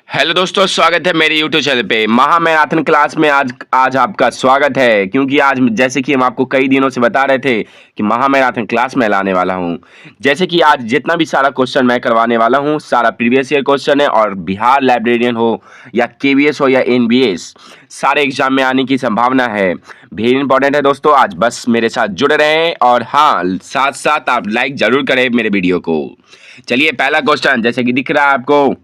Hello दोस्तों, स्वागत है मेरे यूट्यूब चैनल पे। महामैराथन क्लास में आज आपका स्वागत है, क्योंकि आज जैसे कि हम आपको कई दिनों से बता रहे थे कि महामैराथन क्लास में लाने वाला हूं। जैसे कि आज जितना भी सारा क्वेश्चन मैं करवाने वाला हूं, सारा प्रीवियस ईयर क्वेश्चन है, और बिहार लाइब्रेरियन हो या केवीएस हो या एनबीएस, सारे एग्जाम में आने की संभावना है। वेरी इंपॉर्टेंट है दोस्तों, आज बस मेरे साथ जुड़े रहें, और हाँ, साथ साथ आप लाइक जरूर करें मेरे वीडियो को। चलिए, पहला क्वेश्चन जैसे कि दिख रहा है आपको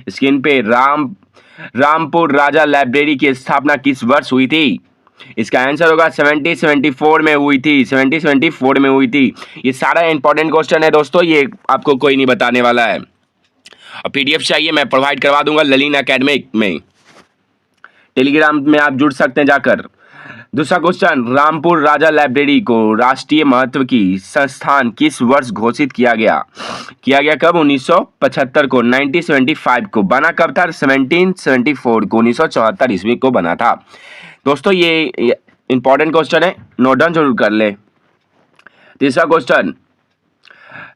स्क्रीन पे, रामपुर राजा लाइब्रेरी की स्थापना किस वर्ष हुई थी? इसका आंसर होगा 1774 में हुई थी। 1774 में हुई थी। ये सारा इंपॉर्टेंट क्वेश्चन है दोस्तों, ये आपको कोई नहीं बताने वाला है। और पीडीएफ चाहिए मैं प्रोवाइड करवा दूंगा ललिन एकेडमिक में, टेलीग्राम में आप जुड़ सकते हैं जाकर। दूसरा क्वेश्चन, रामपुर राजा लाइब्रेरी को राष्ट्रीय महत्व की संस्थान किस वर्ष घोषित किया गया? कब? 1975 को, 1975 को। बना कब था? 1774 को, 1974 ईस्वी को बना था। दोस्तों ये इंपॉर्टेंट क्वेश्चन है, नोट डाउन जरूर कर ले। तीसरा क्वेश्चन,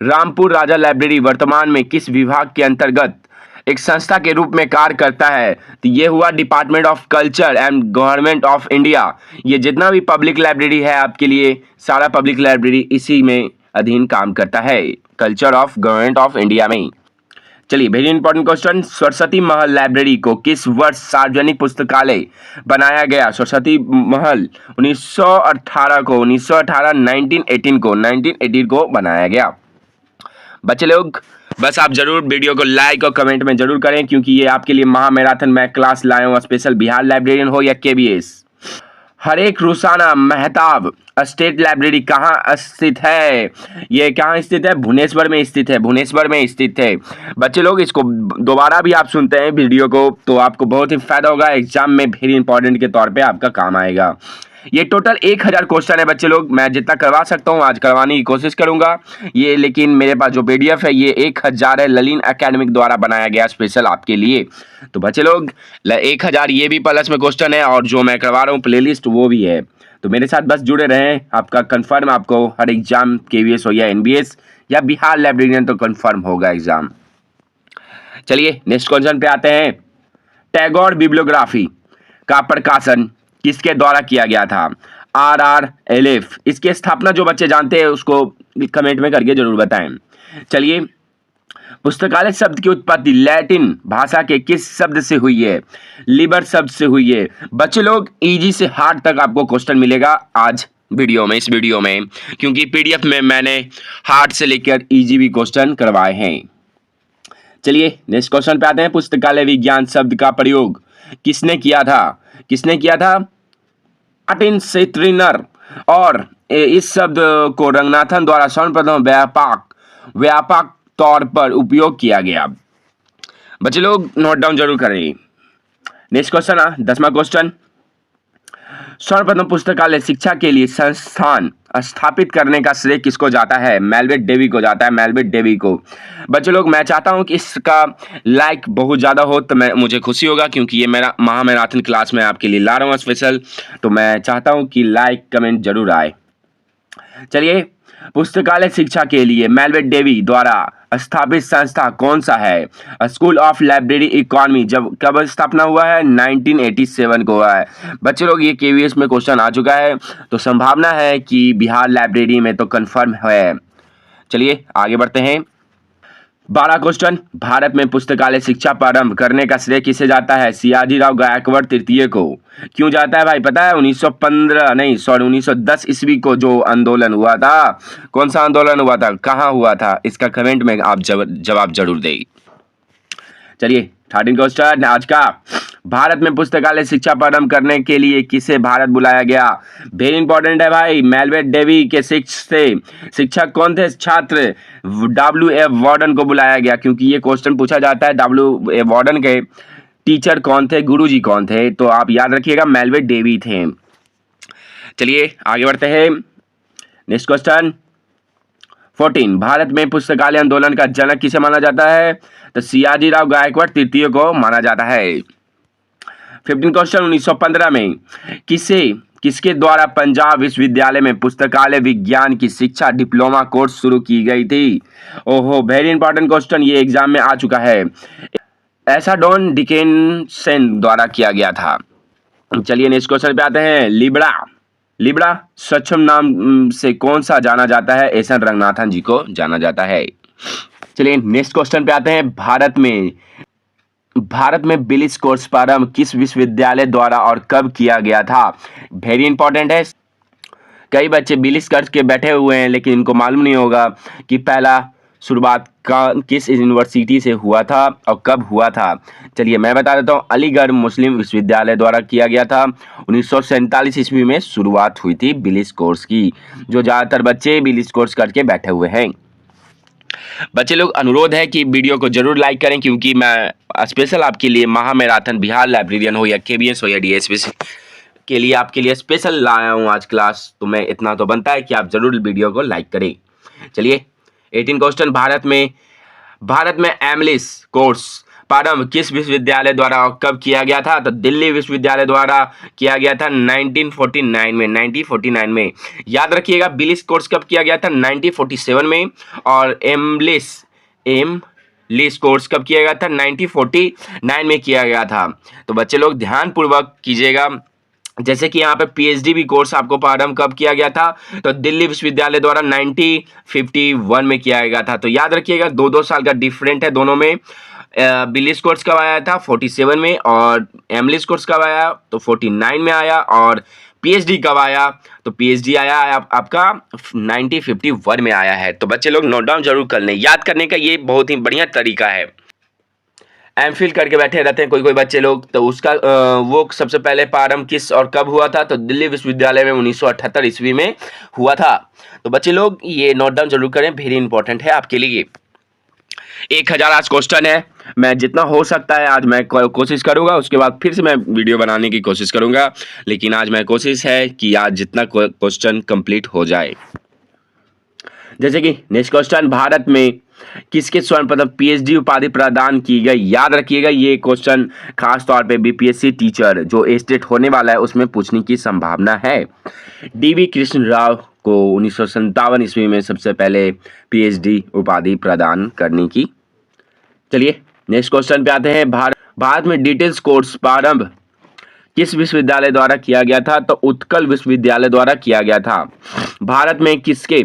रामपुर राजा लाइब्रेरी वर्तमान में किस विभाग के अंतर्गत एक संस्था के रूप में कार्य करता है? तो ये हुआ department of culture and government of India. ये जितना भी पब्लिक लाइब्रेरी है आपके लिए, सारा पब्लिक लाइब्रेरी इसी में अधीन काम करता है, culture of government of India में। चलिए, very important question, Saraswati Mahal library को किस वर्ष सार्वजनिक पुस्तकालय बनाया गया? सरस्वती महल 1918 को, 1918 को बनाया गया। बच्चे लोग, बस आप जरूर वीडियो को लाइक और कमेंट में जरूर करें, क्योंकि ये आपके लिए महामैराथन मैं क्लास लाया हूँ स्पेशल, बिहार लाइब्रेरियन हो या केबीएस। हरेक रुसाना मेहताब स्टेट लाइब्रेरी कहाँ स्थित है? ये कहाँ स्थित है? भुवनेश्वर में स्थित है। भुवनेश्वर में स्थित है। बच्चे लोग, इसको दोबारा भी आप सुनते हैं वीडियो को तो आपको बहुत ही फायदा होगा, एग्जाम में वेरी इंपॉर्टेंट के तौर पे आपका काम आएगा। ये टोटल 1000 क्वेश्चन है बच्चे लोग, मैं जितना करवा सकता हूँ आज करवाने की कोशिश करूंगा ये, लेकिन मेरे पास जो पीडीएफ है ये 1000 है, ललिन एकेडमिक द्वारा बनाया गया स्पेशल आपके लिए। तो बच्चे लोग 1000 ये भी प्लस में क्वेश्चन है, और जो मैं करवा रहा हूँ प्लेलिस्ट वो भी है। तो मेरे साथ बस जुड़े रहें, आपका कंफर्म आपको हर एग्जाम केवीएस हो या एनबीएस या बिहार लाइब्रेरियन तो कंफर्म होगा एग्जाम। चलिए नेक्स्ट क्वेश्चन पे आते हैं। टैगोर बिब्लियोग्राफी का प्रकाशन किसके द्वारा किया गया था? RRLF। इसकी स्थापना जो बच्चे जानते हैं उसको कमेंट में करके जरूर बताएं। चलिए, पुस्तकालय शब्द की उत्पत्ति लैटिन भाषा के किस शब्द से हुई है? लिबर शब्द से हुई है। बच्चे लोग, इजी से हार्ड तक आपको क्वेश्चन मिलेगा आज वीडियो में, इस वीडियो में, क्योंकि पीडीएफ में मैंने हार्ड से लेकर इजी भी क्वेश्चन करवाए हैं। चलिए नेक्स्ट क्वेश्चन पे आते हैं। पुस्तकालय विज्ञान शब्द का प्रयोग किसने किया था? मार्टिन सेट्रिनर, और इस शब्द को रंगनाथन द्वारा सर्वप्रथम व्यापक तौर पर उपयोग किया गया। बच्चे लोग नोट डाउन जरूर करें। नेक्स्ट क्वेश्चन, 10वां क्वेश्चन, सर्वप्रथम पुस्तकालय शिक्षा के लिए संस्थान स्थापित करने का श्रेय किसको जाता है? मेल्विट डेवी को जाता है, मेल्विट डेवी को। बच्चे लोग, मैं चाहता हूं कि इसका लाइक बहुत ज़्यादा हो तो मुझे खुशी होगा, क्योंकि ये मेरा महामैराथन क्लास में आपके लिए ला रहा हूँ स्पेशल, तो मैं चाहता हूं कि लाइक कमेंट जरूर आए। चलिए, पुस्तकालय शिक्षा के लिए मेल्विट डेवी द्वारा स्थापित संस्था कौन सा है? School of library economy. जब कब स्थापना हुआ है? 1987 को हुआ है। बच्चे लोग, ये केवीएस में क्वेश्चन आ चुका है, तो संभावना है कि बिहार लाइब्रेरी में तो कंफर्म है। चलिए आगे बढ़ते हैं। 12 क्वेश्चन, भारत में पुस्तकालय शिक्षा प्रारंभ करने का श्रेय किसे जाता है? सियाजीराव गायकवाड़ तृतीय को। क्यों जाता है भाई पता है? 1910 ईस्वी को जो आंदोलन हुआ था, कौन सा आंदोलन हुआ था, कहाँ हुआ था, इसका कमेंट में आप जवाब जरूर दें। चलिए 13 क्वेश्चन आज का, भारत में पुस्तकालय शिक्षा प्रारंभ करने के लिए किसे भारत बुलाया गया? वेरी इंपॉर्टेंट है भाई, मेल्विट डेवी के शिक्षक कौन थे? छात्र W.A. वार्डन को बुलाया गया, क्योंकि ये क्वेश्चन पूछा जाता है W.A. वार्डन के टीचर कौन थे, गुरुजी कौन थे, तो आप याद रखिएगा मेल्विट डेवी थे। चलिए आगे बढ़ते हैं। नेक्स्ट क्वेश्चन 14, भारत में पुस्तकालय आंदोलन का जनक किसे माना जाता है? तो सियाजीराव गायकवाड़ तृतीय को माना जाता है। 15 क्वेश्चन, 1915 में किसके द्वारा पंजाब विश्वविद्यालय में पुस्तकालय विज्ञान की शिक्षा डिप्लोमा कोर्स शुरू की गई थी? ओहो, वेरी इंपॉर्टेंट क्वेश्चन, ये एग्जाम में आ चुका है। ऐसा डॉन डिकेंसन द्वारा किया गया था। चलिए नेक्स्ट क्वेश्चन पे आते हैं। लिब्रा लिब्रा सक्षम नाम से कौन सा जाना जाता है? एस एन रंगनाथन जी को जाना जाता है। चलिए नेक्स्ट क्वेश्चन पे आते हैं। भारत में बिलिस कोर्स प्रारंभ किस विश्वविद्यालय द्वारा और कब किया गया था? वेरी इंपॉर्टेंट है। कई बच्चे बिलिस करके बैठे हुए हैं लेकिन इनको मालूम नहीं होगा कि पहला शुरुआत का किस यूनिवर्सिटी से हुआ था और कब हुआ था। चलिए मैं बता देता हूँ, अलीगढ़ मुस्लिम विश्वविद्यालय द्वारा किया गया था। 1947 ईस्वी में शुरुआत हुई थी बिलिस कोर्स की, जो ज़्यादातर बच्चे बिलिस कोर्स करके बैठे हुए हैं। बच्चे लोग, अनुरोध है कि वीडियो को जरूर लाइक करें, क्योंकि मैं स्पेशल आपके लिए महामैराथन बिहार लाइब्रेरियन हो या केबीएस हो या डीएसपी के लिए आपके लिए स्पेशल लाया हूँ आज क्लास। तो मैं इतना तो बनता है कि आप जरूर वीडियो को लाइक करें। चलिए 18 क्वेश्चन। भारत में एमलिस कोर्स प्रारंभ किस विश्वविद्यालय द्वारा और कब किया गया था? तो दिल्ली विश्वविद्यालय द्वारा किया गया था 1949 में। याद रखिएगा, बिलिस कोर्स कब किया गया था? 1947 में। और एमलिस कोर्स कब किया गया था? 1949 में किया गया था। तो बच्चे लोग ध्यानपूर्वक कीजिएगा। जैसे कि यहाँ पे पीएचडी भी कोर्स आपको प्रारंभ कब किया गया था? तो दिल्ली विश्वविद्यालय द्वारा 1951 में किया गया था। तो याद रखिएगा, 2-2 साल का डिफरेंट है दोनों में। बिलिस कोर्स कब आया था? 47 में। और एमलिस कोर्स कब आया? तो 49 में आया। और पीएचडी कब आया? तो पीएचडी आया आपका 1951 में आया है। तो बच्चे लोग नोट डाउन जरूर कर लें। याद करने का ये बहुत ही बढ़िया तरीका है। एमफिल करके बैठे रहते हैं कोई बच्चे लोग, तो उसका वो सबसे पहले प्रारंभ किस और कब हुआ था? तो दिल्ली विश्वविद्यालय में 1978 ईस्वी में हुआ था। तो बच्चे लोग ये नोट डाउन जरूर करें, वेरी इंपॉर्टेंट है आपके लिए। 1000 आज क्वेश्चन है। मैं जितना हो सकता है आज मैं कोशिश करूंगा, उसके बाद फिर से मैं वीडियो बनाने की कोशिश करूंगा, लेकिन आज मैं कोशिश है कि आज जितना क्वेश्चन कंप्लीट हो जाए। जैसे कि नेक्स्ट क्वेश्चन, भारत में किसके स्वर्ण पदक पीएचडी उपाधि प्रदान की गई? याद रखिएगा, ये क्वेश्चन खास तौर पे बीपीएससी टीचर जो स्टेट होने वाला है उसमें पूछने की संभावना है। डीवी कृष्ण राव को 1957 ईस्वी में सबसे पहले पीएचडी उपाधि प्रदान करने की। चलिए नेक्स्ट क्वेश्चन पे आते हैं। भारत में डिटेल्स कोर्स प्रारंभ किस विश्वविद्यालय द्वारा किया गया था? तो उत्कल विश्वविद्यालय द्वारा किया गया था। भारत में किसके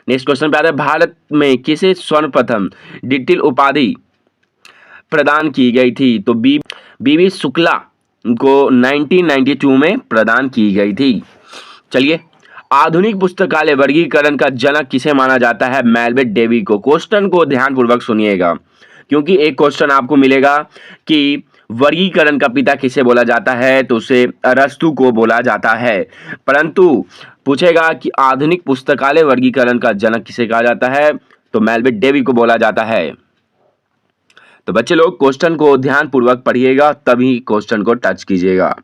नेक्स्ट क्वेश्चन पे आता है। भारत में किसे स्वर्ण प्रथम डिटिल उपाधि प्रदान की गई थी? तो बीवी शुक्ला को 1992 में प्रदान की गई थी। चलिए, आधुनिक पुस्तकालय वर्गीकरण का जनक किसे माना जाता है? मेल्विन डेवी को। क्वेश्चन को ध्यानपूर्वक सुनिएगा, क्योंकि एक क्वेश्चन आपको मिलेगा कि वर्गीकरण का पिता किसे बोला जाता है? तो उसे अरस्तु को बोला जाता है। परंतु पूछेगा कि आधुनिक पुस्तकालय वर्गीकरण का जनक किसे कहा जाता है? तो मेल्विन डेवी को बोला जाता है। तो बच्चे लोग क्वेश्चन को ध्यानपूर्वक पढ़िएगा, तभी क्वेश्चन को टच कीजिएगा।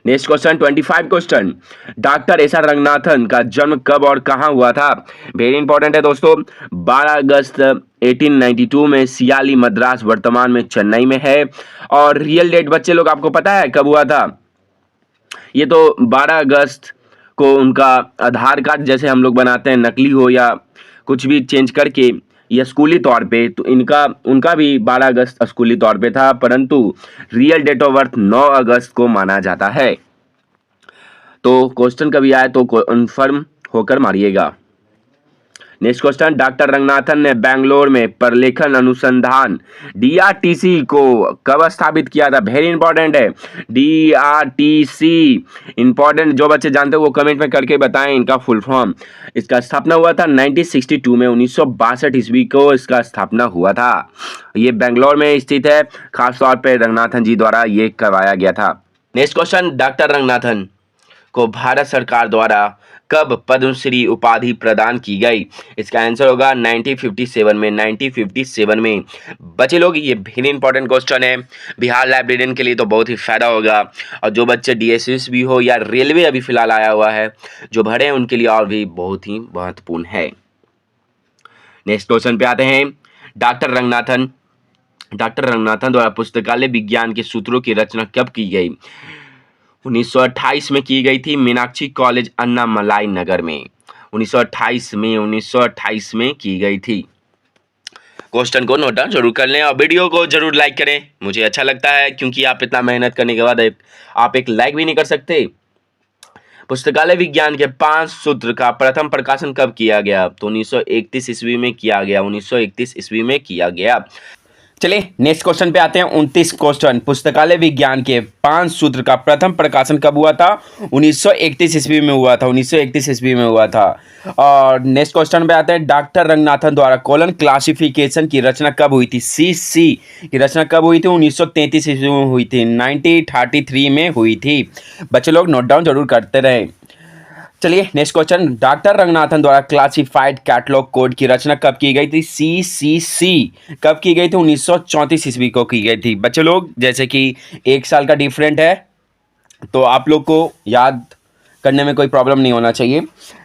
Next question 25 question, doctor S R Ranganathan का जन्म कब और कहां हुआ था? वेरी इंपॉर्टेंट है दोस्तों। 12 अगस्त 1892 में सियाली, मद्रास, वर्तमान में चेन्नई में है। और रियल डेट बच्चे लोग आपको पता है कब हुआ था? ये तो 12 अगस्त को उनका आधार कार्ड जैसे हम लोग बनाते हैं, नकली हो या कुछ भी चेंज करके, या स्कूली तौर पे, तो उनका भी 12 अगस्त स्कूली तौर पे था, परंतु रियल डेट ऑफ बर्थ 9 अगस्त को माना जाता है। तो क्वेश्चन कभी आए तो कन्फर्म होकर मारिएगा। नेक्स्ट क्वेश्चन, डॉक्टर रंगनाथन ने बेंगलोर में प्रलेखन अनुसंधान डीआरटीसी को कब स्थापित किया था? वेरी इंपॉर्टेंट है, डीआरटीसी इंपॉर्टेंट। जो बच्चे जानते हो वो कमेंट में करके बताएं इनका फुल फॉर्म। इसका स्थापना हुआ था 1962 में, 1962 ईस्वी को इसका स्थापना हुआ था। ये बेंगलोर में स्थित है, खासतौर पर रंगनाथन जी द्वारा ये करवाया गया था। नेक्स्ट क्वेश्चन, डॉक्टर रंगनाथन को भारत सरकार द्वारा कब पद्मश्री उपाधि प्रदान की गई? इसका आंसर होगा 1957 में। 1957 में। बच्चे लोग ये वेरी इंपॉर्टेंट क्वेश्चन है, बिहार लाइब्रेरियन के लिए तो बहुत ही फायदा होगा, और जो बच्चे डीएसएस भी हो या रेलवे अभी फिलहाल आया हुआ है जो भरे हैं उनके लिए और भी बहुत ही महत्वपूर्ण है। नेक्स्ट क्वेश्चन पे आते हैं। डॉक्टर रंगनाथन द्वारा पुस्तकालय विज्ञान के सूत्रों की रचना कब की गई? 1928 में की गई थी, मीनाक्षी कॉलेज अन्नामलाई नगर में। 1928 में की गई थी। क्वेश्चन को नोट डाउन जरूर कर लें और वीडियो को जरूर लाइक करें। मुझे अच्छा लगता है क्योंकि आप इतना मेहनत करने के बाद आप एक लाइक भी नहीं कर सकते। पुस्तकालय विज्ञान के 5 सूत्र का प्रथम प्रकाशन कब किया गया? तो 1931 ईस्वी में किया गया। 1931 ईस्वी में किया गया। चलिए नेक्स्ट क्वेश्चन पे आते हैं। 29 क्वेश्चन, पुस्तकालय विज्ञान के 5 सूत्र का प्रथम प्रकाशन कब हुआ था? 1931 ईस्वी में हुआ था। 1931 ईस्वी में हुआ था। और नेक्स्ट क्वेश्चन पे आते हैं। डॉक्टर रंगनाथन द्वारा कॉलन क्लासिफिकेशन की रचना कब हुई थी? CC की रचना कब हुई थी? 1933 ईस्वी में हुई थी। 1933 में हुई थी। बच्चे लोग नोट डाउन जरूर करते रहे। चलिए नेक्स्ट क्वेश्चन, डॉक्टर रंगनाथन द्वारा क्लासिफाइड कैटलॉग कोड की रचना कब की गई थी? CCC कब की गई थी? 1934 ईस्वी को की गई थी। बच्चे लोग जैसे कि 1 साल का डिफरेंट है तो आप लोग को याद करने में कोई प्रॉब्लम नहीं होना चाहिए।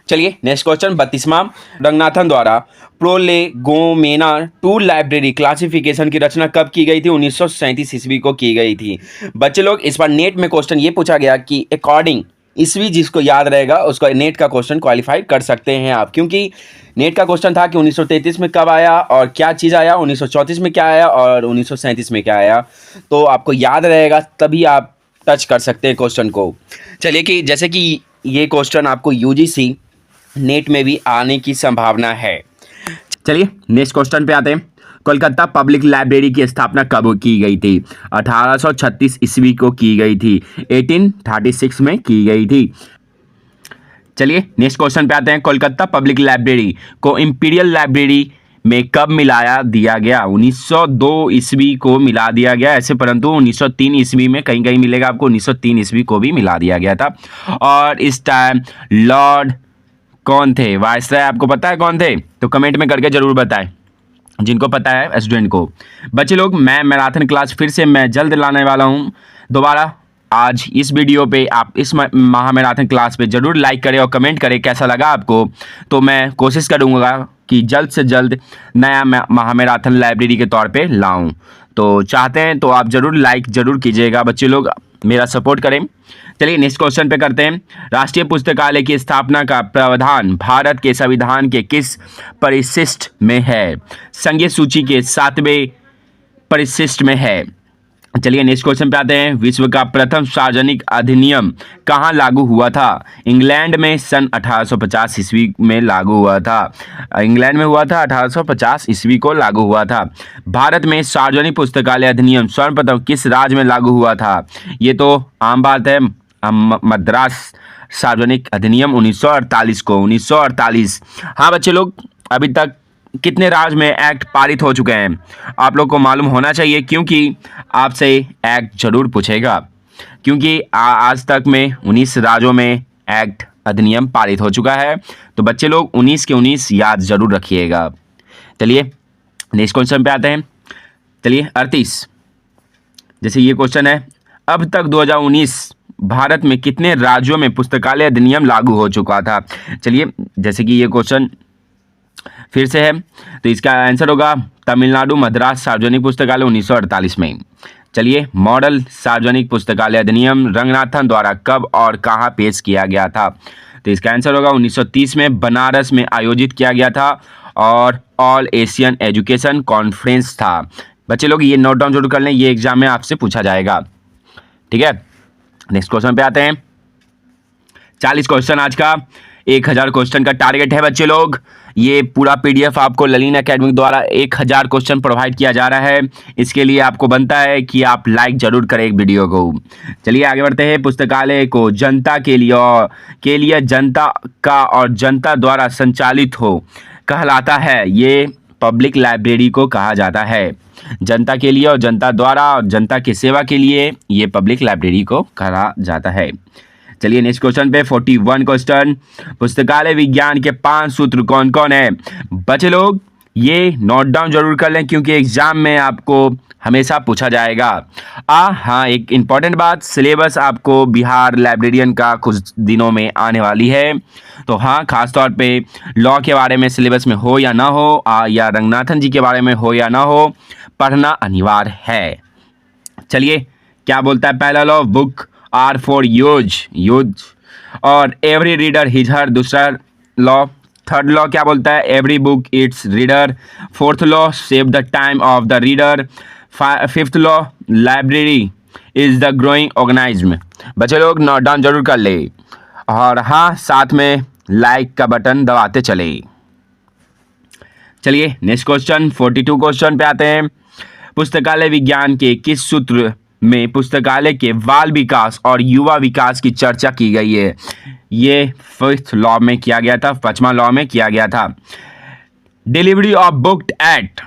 चलिए नेक्स्ट क्वेश्चन 32वां, रंगनाथन द्वारा प्रोलेगोमेना टू लाइब्रेरी क्लासिफिकेशन की रचना कब की गई थी? 1937 ईस्वी को की गई थी। बच्चे लोग इस बार नेट में क्वेश्चन ये पूछा गया कि अकॉर्डिंग ईस्वी जिसको याद रहेगा उसको नेट का क्वेश्चन क्वालिफाई कर सकते हैं आप, क्योंकि नेट का क्वेश्चन था कि 1933 में कब आया और क्या चीज़ आया, 1934 में क्या आया और 1937 में क्या आया। तो आपको याद रहेगा तभी आप टच कर सकते हैं क्वेश्चन को। चलिए कि जैसे कि ये क्वेश्चन आपको UGC नेट में भी आने की संभावना है। चलिए नेक्स्ट क्वेश्चन पे आते हैं। कोलकाता पब्लिक लाइब्रेरी की स्थापना कब की गई थी? 1836 ईस्वी को की गई थी। 1836 में की गई थी। चलिए नेक्स्ट क्वेश्चन पे आते हैं। कोलकाता पब्लिक लाइब्रेरी को इंपीरियल लाइब्रेरी में कब मिलाया दिया गया? 1902 ईस्वी को मिला दिया गया ऐसे, परंतु 1903 ईस्वी में कहीं कहीं मिलेगा आपको। 1903 ईस्वी को भी मिला दिया गया था। और इस टाइम लॉर्ड कौन थे? वायसराय आपको पता है कौन थे? तो कमेंट में करके जरूर बताएं जिनको पता है स्टूडेंट को। बच्चे लोग मैं मैराथन क्लास फिर से मैं जल्द लाने वाला हूं दोबारा। आज इस वीडियो पे आप इस महा मैराथन क्लास पे जरूर लाइक करें और कमेंट करें कैसा लगा आपको। तो मैं कोशिश करूंगा कि जल्द से जल्द नया महा मैराथन लाइब्रेरी के तौर पे लाऊं। तो चाहते हैं तो आप जरूर लाइक जरूर कीजिएगा बच्चे लोग, मेरा सपोर्ट करें। चलिए नेक्स्ट क्वेश्चन पे करते हैं। राष्ट्रीय पुस्तकालय की स्थापना का प्रावधान भारत के संविधान के किस परिशिष्ट में है? संघीय सूची के 7वें परिशिष्ट में है। चलिए नेक्स्ट क्वेश्चन पे आते हैं। विश्व का प्रथम सार्वजनिक अधिनियम कहाँ लागू हुआ था? इंग्लैंड में सन 1850 ईस्वी में लागू हुआ था। इंग्लैंड में हुआ था, 1850 ईस्वी को लागू हुआ था। भारत में सार्वजनिक पुस्तकालय अधिनियम सर्वप्रथम किस राज्य में लागू हुआ था? ये तो आम बात है, मद्रास सार्वजनिक अधिनियम 1948 को। 1948। हाँ बच्चे लोग, अभी तक कितने राज्य में एक्ट पारित हो चुके हैं आप लोग को मालूम होना चाहिए, क्योंकि आपसे एक्ट जरूर पूछेगा। क्योंकि आज तक में 19 राज्यों में एक्ट अधिनियम पारित हो चुका है। तो बच्चे लोग 19 के 19 याद जरूर रखिएगा। चलिए नेक्स्ट क्वेश्चन पे आते हैं। चलिए 38, जैसे ये क्वेश्चन है, अब तक 2019 भारत में कितने राज्यों में पुस्तकालय अधिनियम लागू हो चुका था? चलिए जैसे कि ये क्वेश्चन फिर से है तो इसका आंसर होगा तमिलनाडु मद्रास सार्वजनिक पुस्तकालय 1948 में। चलिए मॉडल सार्वजनिक पुस्तकालय अधिनियम रंगनाथन द्वारा कब और कहां पेश किया गया था? तो इसका आंसर होगा 1930 में बनारस में आयोजित किया गया था और ऑल एशियन एजुकेशन कॉन्फ्रेंस था। बच्चे लोग ये नोट डाउन जरूर कर लें, ये एग्जाम में आपसे पूछा जाएगा। ठीक है, नेक्स्ट क्वेश्चन पे आते हैं। 40 क्वेश्चन आज का 1000 क्वेश्चन का टारगेट है बच्चे लोग। ये पूरा PDF आपको ललीन एकेडमी द्वारा 1000 क्वेश्चन प्रोवाइड किया जा रहा है। इसके लिए आपको बनता है कि आप लाइक जरूर करें एक वीडियो को। चलिए आगे बढ़ते हैं। पुस्तकालय को जनता के लिए जनता का और जनता द्वारा संचालित हो कहलाता है। ये पब्लिक लाइब्रेरी को कहा जाता है। जनता के लिए और जनता द्वारा और जनता की सेवा के लिए ये पब्लिक लाइब्रेरी को कहा जाता है। चलिए नेक्स्ट क्वेश्चन पे 41 क्वेश्चन, पुस्तकालय विज्ञान के 5 सूत्र कौन कौन है? बच्चे लोग ये नोट डाउन जरूर कर लें, क्योंकि एग्जाम में आपको हमेशा पूछा जाएगा। हाँ, एक इम्पॉर्टेंट बात, सिलेबस आपको बिहार लाइब्रेरियन का कुछ दिनों में आने वाली है। तो हाँ, खास तौर पे लॉ के बारे में सिलेबस में हो या ना हो, या रंगनाथन जी के बारे में हो या ना हो, पढ़ना अनिवार्य है। चलिए क्या बोलता है पहला law? Book are for use और एवरी रीडर हिज हर। दूसरा लॉ, थर्ड लॉ क्या बोलता है? Every book its reader. Fourth law, save the time of the reader. Fifth law, library is the growing organism. बच्चे लोग note down जरूर कर ले, और हाँ, साथ में लाइक का बटन दबाते चले। चलिए नेक्स्ट क्वेश्चन 42 क्वेश्चन पे आते हैं। पुस्तकालय विज्ञान के किस सूत्र में पुस्तकालय के बाल विकास और युवा विकास की चर्चा की गई है? ये फिफ्थ लॉ में किया गया था, पांचवा लॉ में किया गया था। Delivery of book act,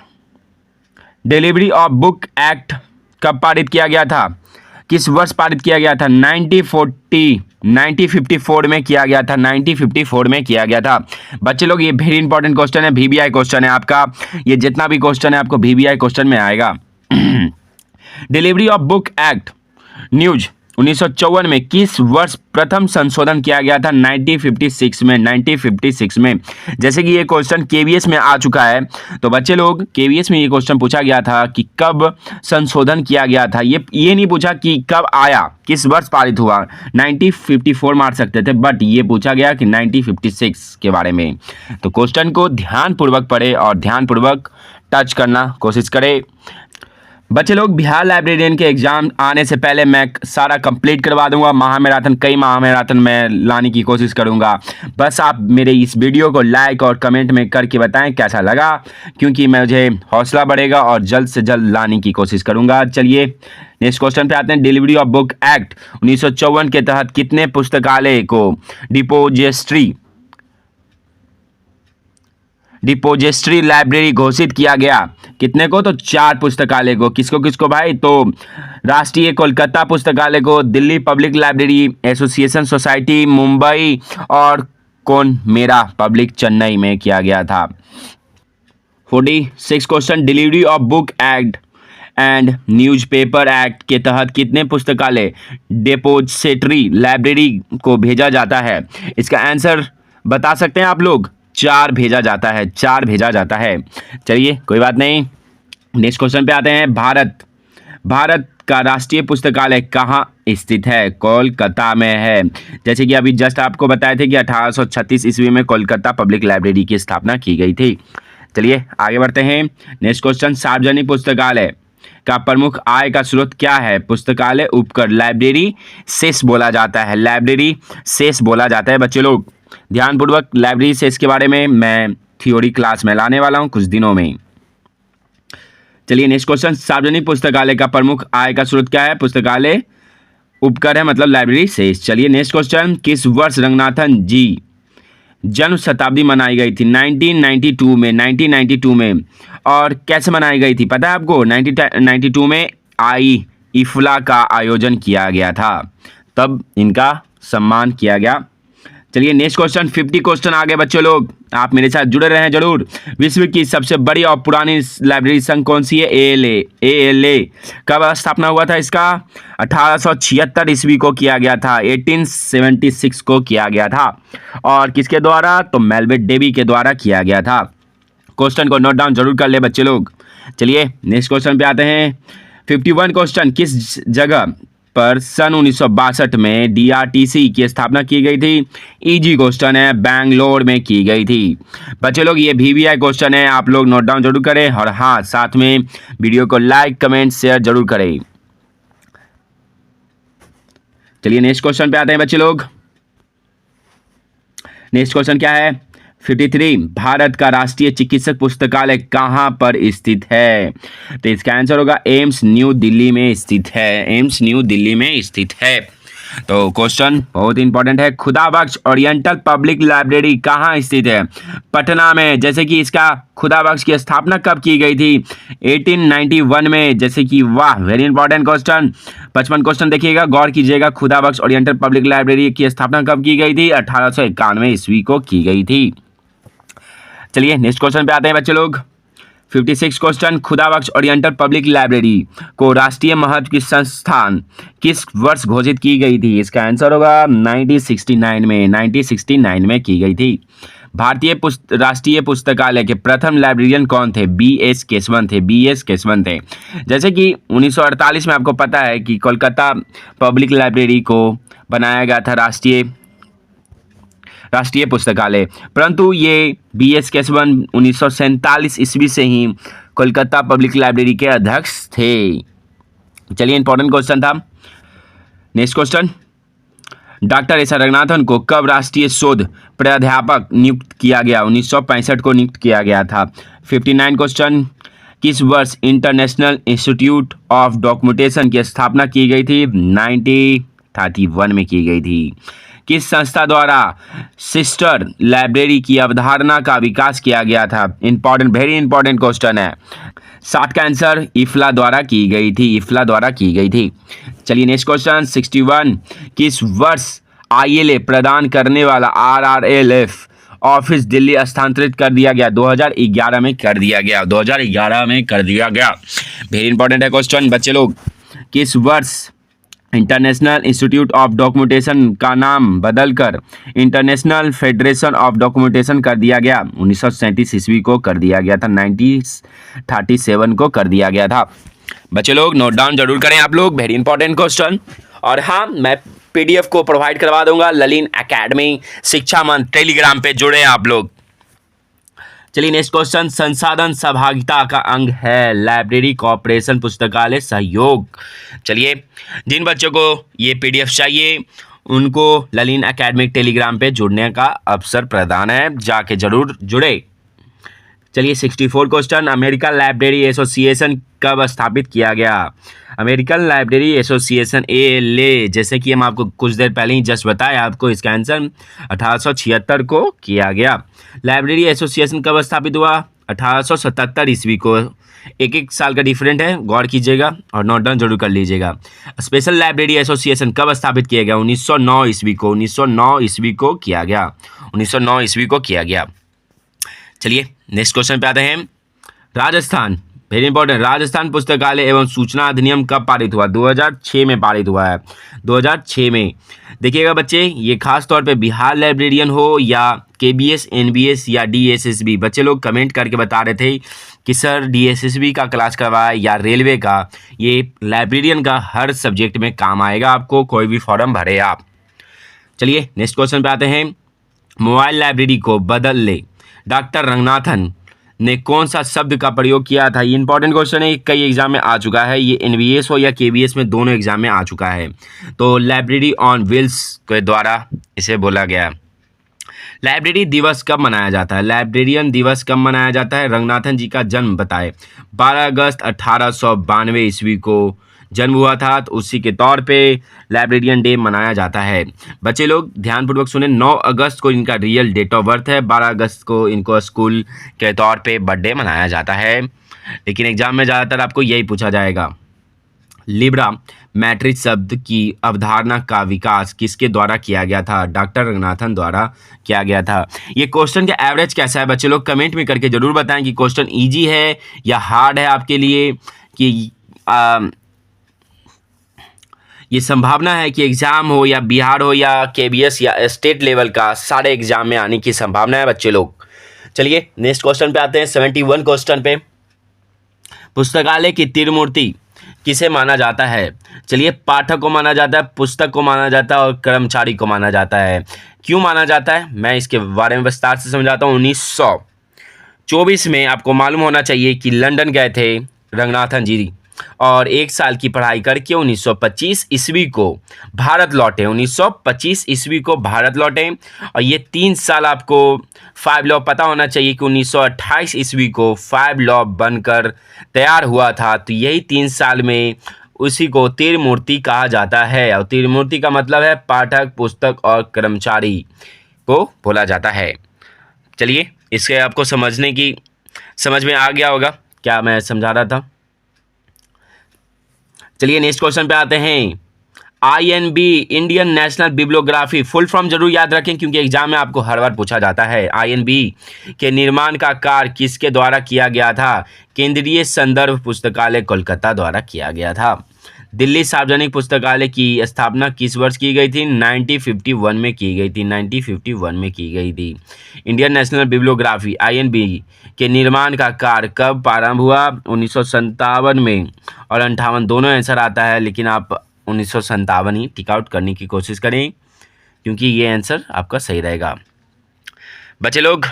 delivery of book act कब पारित किया गया था? किस वर्ष पारित किया गया था? 1954 में किया गया था। 1954 में किया गया था। बच्चे लोग ये वेरी इंपॉर्टेंट क्वेश्चन है, VBI क्वेश्चन है आपका। ये जितना भी क्वेश्चन है आपको VBI क्वेश्चन में आएगा। Delivery of book act news 1954 में किस वर्ष प्रथम संशोधन किया गया था? 1956 में। 1956 में। जैसे कि ये क्वेश्चन KVS में आ चुका है, तो बच्चे लोग KVS में ये क्वेश्चन पूछा गया था कि कब संशोधन किया गया था। ये नहीं पूछा कि कब आया, किस वर्ष पारित हुआ। 1954 मार सकते थे, बट ये पूछा गया कि 1956 के बारे में। तो क्वेश्चन को ध्यानपूर्वक पढ़े और ध्यानपूर्वक टच करना कोशिश करें। बच्चे लोग, बिहार लाइब्रेरियन के एग्जाम आने से पहले मैं सारा कंप्लीट करवा दूंगा। महामैराथन, कई महामैराथन मैं लाने की कोशिश करूंगा। बस आप मेरे इस वीडियो को लाइक और कमेंट में करके बताएं कैसा लगा, क्योंकि मुझे हौसला बढ़ेगा और जल्द से जल्द लाने की कोशिश करूंगा। चलिए नेक्स्ट क्वेश्चन पे आते हैं। डिलीवरी ऑफ बुक एक्ट 1954 के तहत कितने पुस्तकालय को डिपोजिटरी लाइब्रेरी घोषित किया गया? कितने को? तो 4 पुस्तकालय को। किसको किसको भाई? तो राष्ट्रीय कोलकाता पुस्तकालय को, Delhi public library association society Mumbai, और कौन? मेरा पब्लिक चेन्नई में किया गया था। 46 question. Delivery of book act and newspaper act के तहत कितने पुस्तकालय डिपोजिटरी लाइब्रेरी को भेजा जाता है? इसका आंसर बता सकते हैं आप लोग? 4 भेजा जाता है। 4 भेजा जाता है। चलिए कोई बात नहीं, नेक्स्ट क्वेश्चन पे आते हैं। भारत का राष्ट्रीय पुस्तकालय कहाँ स्थित है? कोलकाता में है। जैसे कि अभी जस्ट आपको बताए थे कि 1836 ईस्वी में कोलकाता पब्लिक लाइब्रेरी की स्थापना की गई थी। चलिए आगे बढ़ते हैं। Next question. सार्वजनिक पुस्तकालय का प्रमुख आय का स्रोत क्या है? पुस्तकालय उपकर, लाइब्रेरी सेस बोला जाता है। लाइब्रेरी सेस बोला जाता है। बच्चे लोग ध्यानपूर्वक, लाइब्रेरी सेस के बारे में मैं थ्योरी क्लास में लाने वाला हूं कुछ दिनों में। चलिए नेक्स्ट क्वेश्चन। सार्वजनिक पुस्तकालय का प्रमुख आय का स्रोत क्या है? पुस्तकालय उपकर है, मतलब लाइब्रेरी सेस। चलिए नेक्स्ट क्वेश्चन। किस वर्ष रंगनाथन जी जन्म शताब्दी मनाई गई थी? 1992 में। 1992 में। और कैसे मनाई गई थी पता है आपको? 1992 में इफ्ला का आयोजन किया गया था, तब इनका सम्मान किया गया। चलिए नेक्स्ट क्वेश्चन। 50 क्वेश्चन आगे बच्चों लोग, आप मेरे साथ जुड़े रहें जरूर। विश्व की सबसे बड़ी और पुरानी लाइब्रेरी संघ कौन सी है? ALA। कब स्थापना हुआ था इसका? 1876 ईस्वी को किया गया था। 1876 को किया गया था। और किसके द्वारा? तो मेलविन डेवी के द्वारा किया गया था। क्वेश्चन को नोट डाउन जरूर कर ले बच्चे लोग। चलिए नेक्स्ट क्वेश्चन पे आते हैं। 51 क्वेश्चन। किस जगह पर सन 1962 में DRTC की स्थापना की गई थी? इजी क्वेश्चन है, बैंगलोर में की गई थी। बच्चे लोग ये VBI क्वेश्चन है, आप लोग नोट डाउन जरूर करें, और हाँ, साथ में वीडियो को लाइक कमेंट शेयर जरूर करें। चलिए नेक्स्ट क्वेश्चन पे आते हैं बच्चे लोग। नेक्स्ट क्वेश्चन क्या है? 53। भारत का राष्ट्रीय चिकित्सक पुस्तकालय कहाँ पर स्थित है? तो इसका आंसर होगा एम्स न्यू दिल्ली में स्थित है। एम्स न्यू दिल्ली में स्थित है। तो क्वेश्चन बहुत इंपॉर्टेंट है। खुदाबख्श ओरिएंटल पब्लिक लाइब्रेरी कहाँ स्थित है? पटना में। जैसे कि इसका खुदाबख्श की स्थापना कब की गई थी? 1891 में। जैसे कि वाह, वेरी इंपॉर्टेंट क्वेश्चन। 55 क्वेश्चन देखिएगा, गौर कीजिएगा। खुदाबख्श ओरिएंटल पब्लिक लाइब्रेरी की स्थापना कब की गई थी? 1891 ईस्वी को की गई थी। चलिए नेक्स्ट क्वेश्चन पे आते हैं बच्चे लोग। 56 question. Khudabakhsh oriental public library को राष्ट्रीय महत्व की संस्थान किस वर्ष घोषित की गई थी? इसका आंसर होगा 1969 में। 1969 में की गई थी। भारतीय राष्ट्रीय पुस्तकालय के प्रथम लाइब्रेरियन कौन थे? BS केशवन थे। BS केशवन थे। जैसे कि 1948 में आपको पता है कि कोलकाता पब्लिक लाइब्रेरी को बनाया गया था राष्ट्रीय पुस्तकालय। परंतु ये BS केशवन 1947 ईस्वी से ही कोलकाता पब्लिक लाइब्रेरी के अध्यक्ष थे। चलिए, इंपॉर्टेंट क्वेश्चन था। Next question, doctor S R Ranganathan को कब राष्ट्रीय शोध प्राध्यापक नियुक्त किया गया? 1965 को नियुक्त किया गया था। 59 क्वेश्चन, किस वर्ष इंटरनेशनल इंस्टीट्यूट ऑफ डॉक्यूमेंटेशन की स्थापना की गई थी? 1931 में की गई थी। किस संस्था द्वारा सिस्टर लाइब्रेरी की अवधारणा का विकास किया गया था? इंपॉर्टेंट, वेरी इंपॉर्टेंट क्वेश्चन है। 60 का आंसर इफ्ला द्वारा की गई थी, इफ्ला द्वारा की गई थी। चलिए, नेक्स्ट क्वेश्चन 61, किस वर्ष ILA प्रदान करने वाला RRLF ऑफिस दिल्ली स्थानांतरित कर दिया गया? 2011 में कर दिया गया, 2011 में कर दिया गया। वेरी इंपॉर्टेंट है क्वेश्चन बच्चे लोग। किस वर्ष इंटरनेशनल इंस्टीट्यूट ऑफ डॉक्यूमेंटेशन का नाम बदलकर इंटरनेशनल फेडरेशन ऑफ डॉक्यूमेंटेशन कर दिया गया? 1937 ईस्वी को कर दिया गया था, 1937 को कर दिया गया था। बच्चे लोग नोट डाउन जरूर करें आप लोग, वेरी इंपॉर्टेंट क्वेश्चन। और हाँ, मैं PDF को प्रोवाइड करवा दूंगा ललिन एकेडमी शिक्षा मंच टेलीग्राम पे जुड़े आप लोग। चलिए, नेक्स्ट क्वेश्चन, संसाधन सहभागिता का अंग है लाइब्रेरी कॉर्पोरेशन पुस्तकालय सहयोग। चलिए, जिन बच्चों को ये PDF चाहिए उनको ललिन एकेडमिक टेलीग्राम पे जुड़ने का अवसर प्रदान है, जाके जरूर जुड़े। चलिए, 64 क्वेश्चन, अमेरिकन लाइब्रेरी एसोसिएशन कब स्थापित किया गया? अमेरिकन लाइब्रेरी एसोसिएशन ALA, जैसे कि हम आपको कुछ देर पहले ही जस्ट बताया आपको, इसका आंसर 1876 को किया गया। लाइब्रेरी एसोसिएशन कब स्थापित हुआ? 1877 ईस्वी को। एक एक साल का डिफरेंट है, गौर कीजिएगा और नोट डाउन जरूर कर लीजिएगा। स्पेशल लाइब्रेरी एसोसिएशन कब स्थापित किया गया? 1909 ईस्वी को, 1909 ईस्वी को किया गया, 1909 ईस्वी को किया गया। चलिए, नेक्स्ट क्वेश्चन पे आते हैं। राजस्थान, वेरी इंपॉर्टेंट, राजस्थान पुस्तकालय एवं सूचना अधिनियम कब पारित हुआ? 2006 में पारित हुआ है, 2006 में। देखिएगा बच्चे, ये खास तौर पे बिहार लाइब्रेरियन हो या KBS, NBS या DSSB, बच्चे लोग कमेंट करके बता रहे थे कि सर DSSB का क्लास करवाए या रेलवे का। ये लाइब्रेरियन का हर सब्जेक्ट में काम आएगा आपको, कोई भी फॉर्म भरे आप। चलिए, नेक्स्ट क्वेश्चन पे आते हैं। मोबाइल लाइब्रेरी को बदल ले डॉक्टर रंगनाथन ने कौन सा शब्द का प्रयोग किया था? ये इंपॉर्टेंट क्वेश्चन है, कई एग्जाम में आ चुका है, ये NVS हो या KBS में दोनों एग्जाम में आ चुका है। तो लाइब्रेरी ऑन व्हील्स के द्वारा इसे बोला गया। लाइब्रेरी दिवस कब मनाया जाता है? लाइब्रेरियन दिवस कब मनाया जाता है? रंगनाथन जी का जन्म बताए। 12 अगस्त 1892 ईस्वी को जन्म हुआ था, तो उसी के तौर पे लाइब्रेरियन डे मनाया जाता है। बच्चे लोग ध्यानपूर्वक सुने, 9 अगस्त को इनका रियल डेट ऑफ बर्थ है, 12 अगस्त को इनको स्कूल के तौर पे बर्थडे मनाया जाता है। लेकिन एग्जाम में ज़्यादातर आपको यही पूछा जाएगा। लिब्रा मैट्रिक्स शब्द की अवधारणा का विकास किसके द्वारा किया गया था? डॉक्टर रंगनाथन द्वारा किया गया था। ये क्वेश्चन का एवरेज कैसा है बच्चे लोग? कमेंट में करके जरूर बताएं कि क्वेश्चन ईजी है या हार्ड है आपके लिए, कि ये संभावना है कि एग्ज़ाम हो या बिहार हो या KBS या स्टेट लेवल का, सारे एग्जाम में आने की संभावना है बच्चे लोग। चलिए, नेक्स्ट क्वेश्चन पे आते हैं, 71 क्वेश्चन पे। पुस्तकालय की तीर्थमूर्ति किसे माना जाता है? चलिए, पाठक को माना जाता है, पुस्तक को माना जाता है और कर्मचारी को माना जाता है। क्यों माना जाता है, मैं इसके बारे में विस्तार से समझाता हूँ। 1924 में आपको मालूम होना चाहिए कि लंदन गए थे रंगनाथन जी और 1 साल की पढ़ाई करके 1925 ईस्वी को भारत लौटे। 1925 ईस्वी को भारत लौटे और ये 3 साल आपको 5 लॉ पता होना चाहिए कि 1928 ईस्वी को 5 लॉ बनकर तैयार हुआ था। तो यही 3 साल में उसी को तीर्थमूर्ति कहा जाता है, और तीर्थमूर्ति का मतलब है पाठक, पुस्तक और कर्मचारी को बोला जाता है। चलिए, इसके आपको समझ में आ गया होगा क्या मैं समझा रहा था। चलिए, नेक्स्ट क्वेश्चन पे आते हैं। INB, Indian national bibliography, full form जरूर याद रखें क्योंकि एग्जाम में आपको हर बार पूछा जाता है। INB के निर्माण का कार्य किसके द्वारा किया गया था? केंद्रीय संदर्भ पुस्तकालय कोलकाता द्वारा किया गया था। दिल्ली सार्वजनिक पुस्तकालय की स्थापना किस वर्ष की गई थी? 1951 में की गई थी, 1951 में की गई थी। इंडियन नेशनल बिब्लियोग्राफी INB के निर्माण का कार्य कब प्रारंभ हुआ? 1957 में और 58, दोनों आंसर आता है, लेकिन आप 1957 ही टिक आउट करने की कोशिश करें क्योंकि ये आंसर आपका सही रहेगा। बच्चे लोग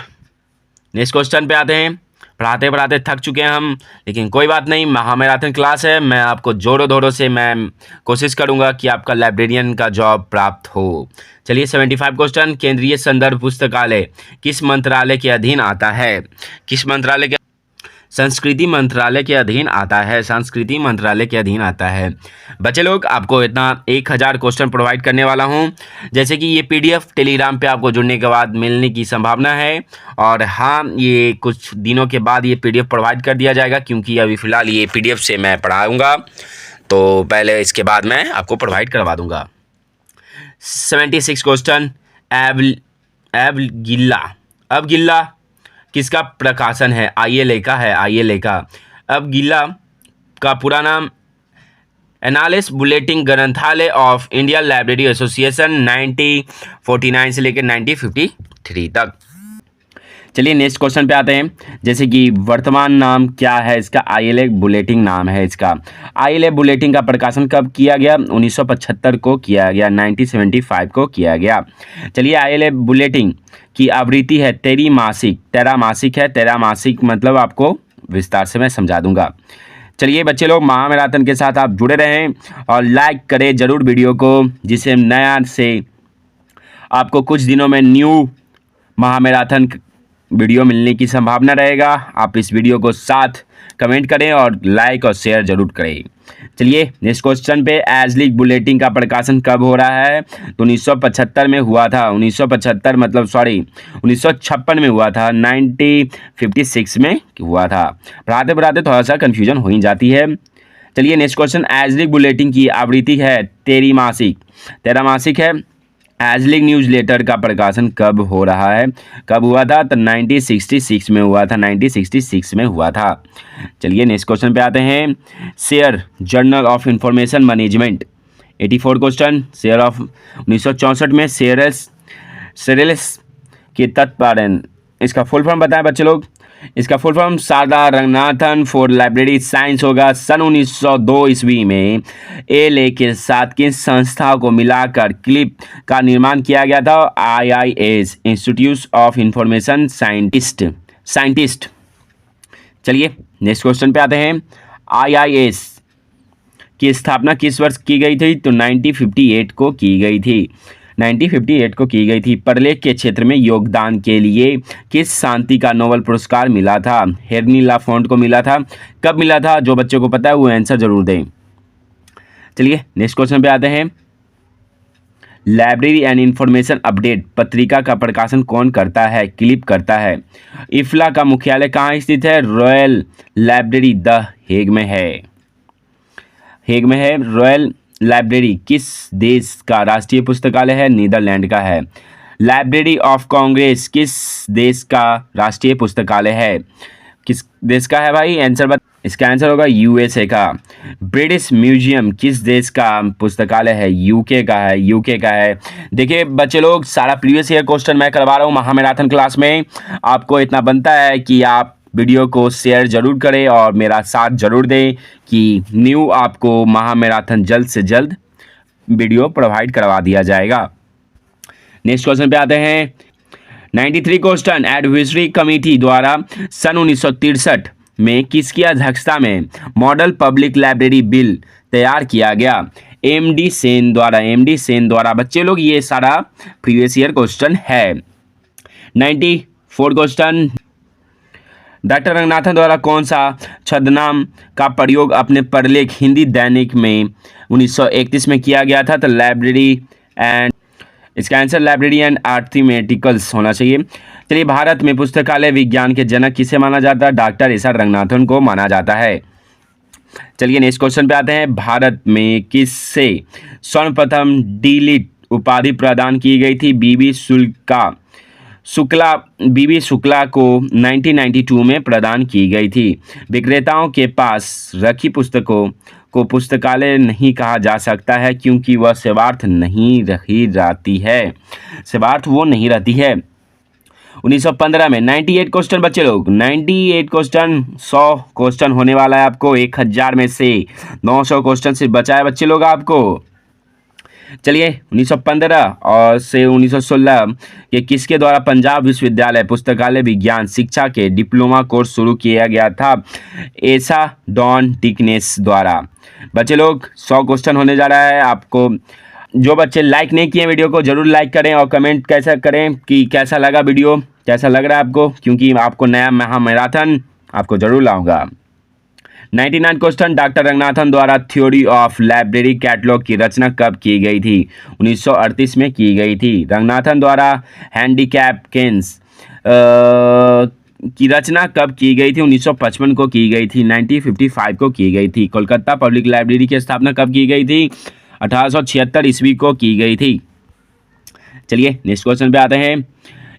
नेक्स्ट क्वेश्चन पे आते हैं। पढ़ाते पढ़ाते थक चुके हैं हम, लेकिन कोई बात नहीं, महामैराथन क्लास है। मैं आपको जोरों धोरों से मैं कोशिश करूंगा कि आपका लाइब्रेरियन का जॉब प्राप्त हो। चलिए 75 क्वेश्चन। केंद्रीय संदर्भ पुस्तकालय किस मंत्रालय के अधीन आता है? किस मंत्रालय के? संस्कृति मंत्रालय के अधीन आता है। संस्कृति मंत्रालय के अधीन आता है। बच्चे लोग आपको इतना 1000 क्वेश्चन प्रोवाइड करने वाला हूं। जैसे कि ये पीडीएफ टेलीग्राम पे आपको जुड़ने के बाद मिलने की संभावना है, और हाँ, ये कुछ दिनों के बाद ये पीडीएफ प्रोवाइड कर दिया जाएगा, क्योंकि अभी फ़िलहाल ये पीडीएफ से मैं पढ़ाऊँगा, तो पहले इसके बाद मैं आपको प्रोवाइड करवा दूँगा। 76 क्वेश्चन। अब गिल्ला किसका प्रकाशन है? आइए का है। आइए का। अब गिल्ला का पूरा नाम एनालिस बुलेटिन ग्रंथालय ऑफ इंडिया लाइब्रेरी एसोसिएशन 1949 से लेकर 1953 तक। चलिए नेक्स्ट क्वेश्चन पे आते हैं। जैसे कि वर्तमान नाम क्या है इसका? आईएलए बुलेटिन नाम है इसका। आईएलए बुलेटिन का प्रकाशन कब किया गया? 1975 को किया गया, 1975 को किया गया। चलिए आईएलए बुलेटिन की आवृत्ति है तेरामासिक है। तेरामासिक मतलब आपको विस्तार से मैं समझा दूंगा। चलिए बच्चे लोग, महामैराथन के साथ आप जुड़े रहें और लाइक करें ज़रूर वीडियो को, जिससे नया से आपको कुछ दिनों में न्यू महामैराथन वीडियो मिलने की संभावना रहेगा। आप इस वीडियो को साथ कमेंट करें और लाइक और शेयर जरूर करें। चलिए नेक्स्ट क्वेश्चन पे। एजलिग बुलेटिन का प्रकाशन कब हो रहा है? तो 1975 में हुआ था। 1956 में हुआ था। 1956 में हुआ था। पढ़ाते पढ़ाते थोड़ा सा कन्फ्यूजन हो ही जाती है। चलिए नेक्स्ट क्वेश्चन। एजलिग बुलेटिन की आवृत्ति है तेरामासिक है। एजलिग न्यूज़ लेटर का प्रकाशन कब हो रहा है? कब हुआ था? तो 1966 में हुआ था। 1966 में हुआ था। चलिए नेक्स्ट क्वेश्चन पे आते हैं। Share journal of information management 84 question. Share of 1964 में सेरेलस के तत्पालन, इसका फुल फॉर्म बताएं बच्चे लोग। इसका full form Sharada Ranganathan for library science होगा। सन 1902 ईस्वी में एलए के साथ किस संस्था को मिलाकर क्लिप का निर्माण किया गया था? IIS institute of information scientist. चलिए नेक्स्ट क्वेश्चन पे आते हैं। IIS की स्थापना किस वर्ष की गई थी? तो 1958 को की गई थी। 1958 को की गई थी। परलेख के क्षेत्र में योगदान के लिए किस शांति का नोबेल पुरस्कार मिला था? हेनरी लाफोंट को मिला था। कब मिला था? जो बच्चों को पता है वो आंसर जरूर दें। चलिए नेक्स्ट क्वेश्चन पे आते हैं। लाइब्रेरी एंड इंफॉर्मेशन अपडेट पत्रिका का प्रकाशन कौन करता है? क्लिप करता है। इफ्ला का मुख्यालय कहाँ स्थित है? रॉयल लाइब्रेरी द हेग में है। रॉयल लाइब्रेरी किस देश का राष्ट्रीय पुस्तकालय है? नीदरलैंड का है। लाइब्रेरी ऑफ कांग्रेस किस देश का राष्ट्रीय पुस्तकालय है? किस देश का है भाई? आंसर इसका आंसर होगा USA का। ब्रिटिश म्यूजियम किस देश का पुस्तकालय है? यूके का है। देखिए बच्चे लोग, सारा प्रीवियस ईयर क्वेश्चन मैं करवा रहा हूँ महामैराथन क्लास में। आपको इतना बनता है कि आप वीडियो को शेयर जरूर करें और मेरा साथ जरूर दें कि न्यू आपको महामैराथन जल्द से जल्द वीडियो प्रोवाइड करवा दिया जाएगा। नेक्स्ट क्वेश्चन पे आते हैं। 93 क्वेश्चन। एडवाइजरी कमेटी द्वारा सन 1963 में किसकी अध्यक्षता में मॉडल पब्लिक लाइब्रेरी बिल तैयार किया गया? MD सेन द्वारा। बच्चे लोग ये सारा प्रीवियस ईयर क्वेश्चन है। 94 क्वेश्चन। डॉक्टर रंगनाथन द्वारा कौन सा छद्मनाम का प्रयोग अपने परलेख हिंदी दैनिक में 1931 में किया गया था? तो लाइब्रेरी एंड, इसका आंसर लाइब्रेरी एंड आर्थमेटिकल्स होना चाहिए। चलिए, भारत में पुस्तकालय विज्ञान के जनक किसे माना जाता है? डॉक्टर एस आर रंगनाथन को माना जाता है। चलिए नेक्स्ट क्वेश्चन पे आते हैं। भारत में किससे सर्वप्रथम डीलिट उपाधि प्रदान की गई थी? बीबी शुक्ला को 1992 में प्रदान की गई थी। विक्रेताओं के पास रखी पुस्तकों को पुस्तकालय नहीं कहा जा सकता है क्योंकि वह सेवार्थ नहीं रहती है। 1915 में 98 क्वेश्चन बच्चे लोग, 98 क्वेश्चन, 100 क्वेश्चन होने वाला है आपको। 1000 में से 900 क्वेश्चन सिर्फ बचा है बच्चे लोग आपको। चलिए 1915 और से 1916 के किसके द्वारा पंजाब विश्वविद्यालय पुस्तकालय विज्ञान शिक्षा के डिप्लोमा कोर्स शुरू किया गया था? एसा डॉन डिकनेस द्वारा। बच्चे लोग 100 क्वेश्चन होने जा रहा है आपको। जो बच्चे लाइक नहीं किए वीडियो को जरूर लाइक करें और कमेंट कैसा करें कि कैसा लगा वीडियो, कैसा लग रहा है आपको, क्योंकि आपको नया महामैराथन आपको जरूर लाऊंगा। 99 क्वेश्चन, डॉक्टर रंगनाथन द्वारा थ्योरी ऑफ लाइब्रेरी कैटलॉग की रचना कब की गई थी? 1938 में की गई थी। रंगनाथन द्वारा हैंडीकैप केन्स की रचना कब की गई थी? 1955 को की गई थी। 1955 को की गई थी। कोलकाता पब्लिक लाइब्रेरी की स्थापना कब की गई थी? 1876 ईस्वी को की गई थी। चलिए नेक्स्ट क्वेश्चन पे आते हैं।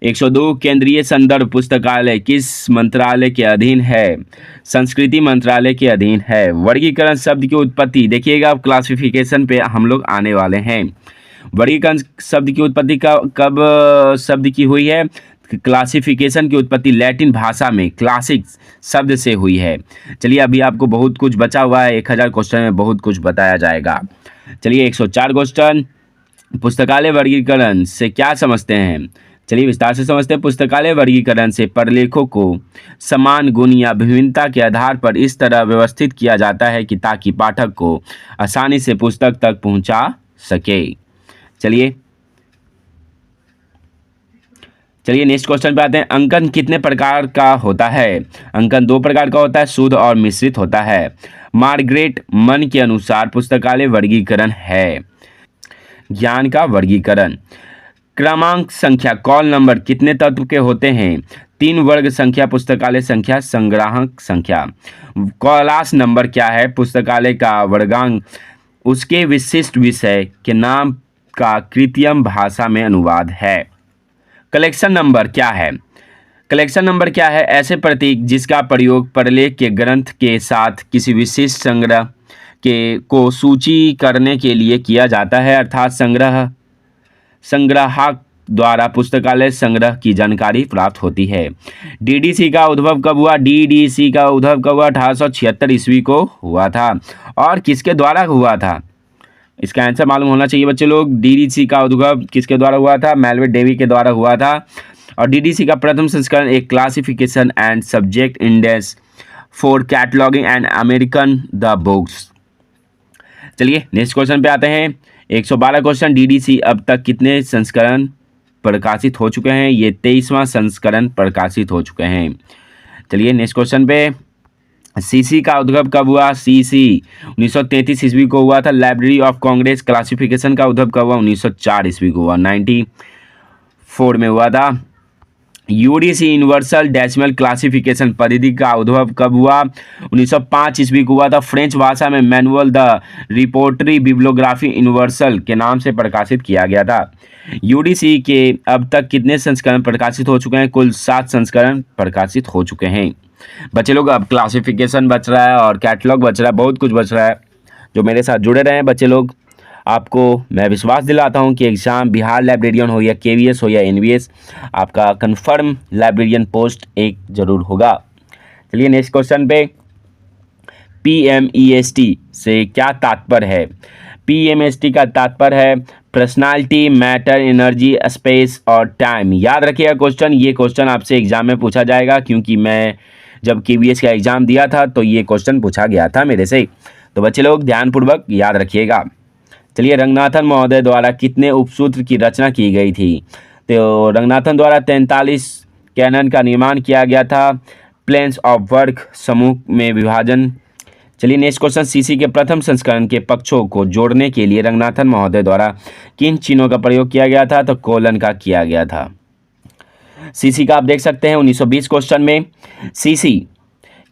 102 केंद्रीय संदर्भ पुस्तकालय किस मंत्रालय के अधीन है? संस्कृति मंत्रालय के अधीन है। वर्गीकरण शब्द की उत्पत्ति देखिएगा, अब क्लासिफिकेशन पे हम लोग आने वाले हैं। वर्गीकरण शब्द की उत्पत्ति कब शब्द की हुई है? क्लासिफिकेशन की उत्पत्ति लैटिन भाषा में क्लासिक्स शब्द से हुई है। चलिए अभी आपको बहुत कुछ बचा हुआ है, 1000 क्वेश्चन में बहुत कुछ बताया जाएगा। चलिए 104 क्वेश्चन, पुस्तकालय वर्गीकरण से क्या समझते हैं? चलिए विस्तार से समझते हैं। पुस्तकालय वर्गीकरण से प्रलेखों को समान गुण या विभिन्नता के आधार पर इस तरह व्यवस्थित किया जाता है कि ताकि पाठक को आसानी से पुस्तक तक पहुंचा सके। चलिए नेक्स्ट क्वेश्चन पे आते हैं। अंकन कितने प्रकार का होता है? अंकन 2 प्रकार का होता है, शुद्ध और मिश्रित होता है। मार्गरेट मन के अनुसार पुस्तकालय वर्गीकरण है ज्ञान का वर्गीकरण। क्रमांक संख्या कॉल नंबर कितने तत्व के होते हैं? 3 वर्ग संख्या पुस्तकालय संख्या संग्राहक संख्या। क्लास नंबर क्या है? पुस्तकालय का वर्गांक उसके विशिष्ट विषय के नाम का कृत्रिम भाषा में अनुवाद है। कलेक्शन नंबर क्या है? कलेक्शन नंबर क्या है? ऐसे प्रतीक जिसका प्रयोग प्रलेख के ग्रंथ के साथ किसी विशिष्ट संग्रह को सूची करने के लिए किया जाता है, अर्थात संग्राहक द्वारा पुस्तकालय संग्रह की जानकारी प्राप्त होती है। डीडीसी का उद्भव कब हुआ? डीडीसी का उद्भव कब हुआ? 1876 ईस्वी को हुआ था। और किसके द्वारा हुआ था? इसका आंसर मालूम होना चाहिए बच्चे लोग। डीडीसी का उद्भव किसके द्वारा हुआ था? मेलविल डेवी के द्वारा हुआ था। और डीडीसी का प्रथम संस्करण एक classification and subject index for cataloguing and American the books. चलिए नेक्स्ट क्वेश्चन पे आते हैं। 112 क्वेश्चन, डीडीसी अब तक कितने संस्करण प्रकाशित हो चुके हैं? ये 23वां संस्करण प्रकाशित हो चुके हैं। चलिए नेक्स्ट क्वेश्चन पे, सीसी का उद्भव कब हुआ? सीसी 1933 ईस्वी को हुआ था। लाइब्रेरी ऑफ कांग्रेस क्लासिफिकेशन का उद्भव कब हुआ? 1904 ईस्वी को हुआ, 94 में हुआ था। यूडीसी यूनिवर्सल डेसिमल क्लासिफिकेशन पद्धति का उद्भव कब हुआ? 1905 ईस्वी को हुआ था। फ्रेंच भाषा में manual the repertory bibliography universal के नाम से प्रकाशित किया गया था। यूडीसी के अब तक कितने संस्करण प्रकाशित हो चुके हैं? कुल 7 संस्करण प्रकाशित हो चुके हैं। बच्चे लोग अब क्लासिफिकेशन बच रहा है और कैटलॉग बच रहा है, बहुत कुछ बच रहा है। जो मेरे साथ जुड़े रहे हैं बच्चे लोग, आपको मैं विश्वास दिलाता हूं कि एग्ज़ाम बिहार लाइब्रेरियन हो या केवीएस हो या एनवीएस, आपका कंफर्म लाइब्रेरियन पोस्ट एक ज़रूर होगा। चलिए नेक्स्ट क्वेश्चन पे, पीएमईएसटी से क्या तात्पर्य है? पीएमएसटी का तात्पर्य है पर्सनालिटी, मैटर, एनर्जी, स्पेस और टाइम। याद रखिएगा क्वेश्चन, ये क्वेश्चन आपसे एग्जाम में पूछा जाएगा, क्योंकि मैं जब केवीएस का एग्ज़ाम दिया था तो ये क्वेश्चन पूछा गया था मेरे से। तो बच्चे लोग ध्यानपूर्वक याद रखिएगा। चलिए, रंगनाथन महोदय द्वारा कितने उपसूत्र की रचना की गई थी? तो रंगनाथन द्वारा 43 कैनन का निर्माण किया गया था। प्लेन्स ऑफ वर्क समूह में विभाजन। चलिए नेक्स्ट क्वेश्चन, सीसी के प्रथम संस्करण के पक्षों को जोड़ने के लिए रंगनाथन महोदय द्वारा किन चिन्हों का प्रयोग किया गया था? तो कोलन का किया गया था। सीसी का आप देख सकते हैं 1920 क्वेश्चन में सीसी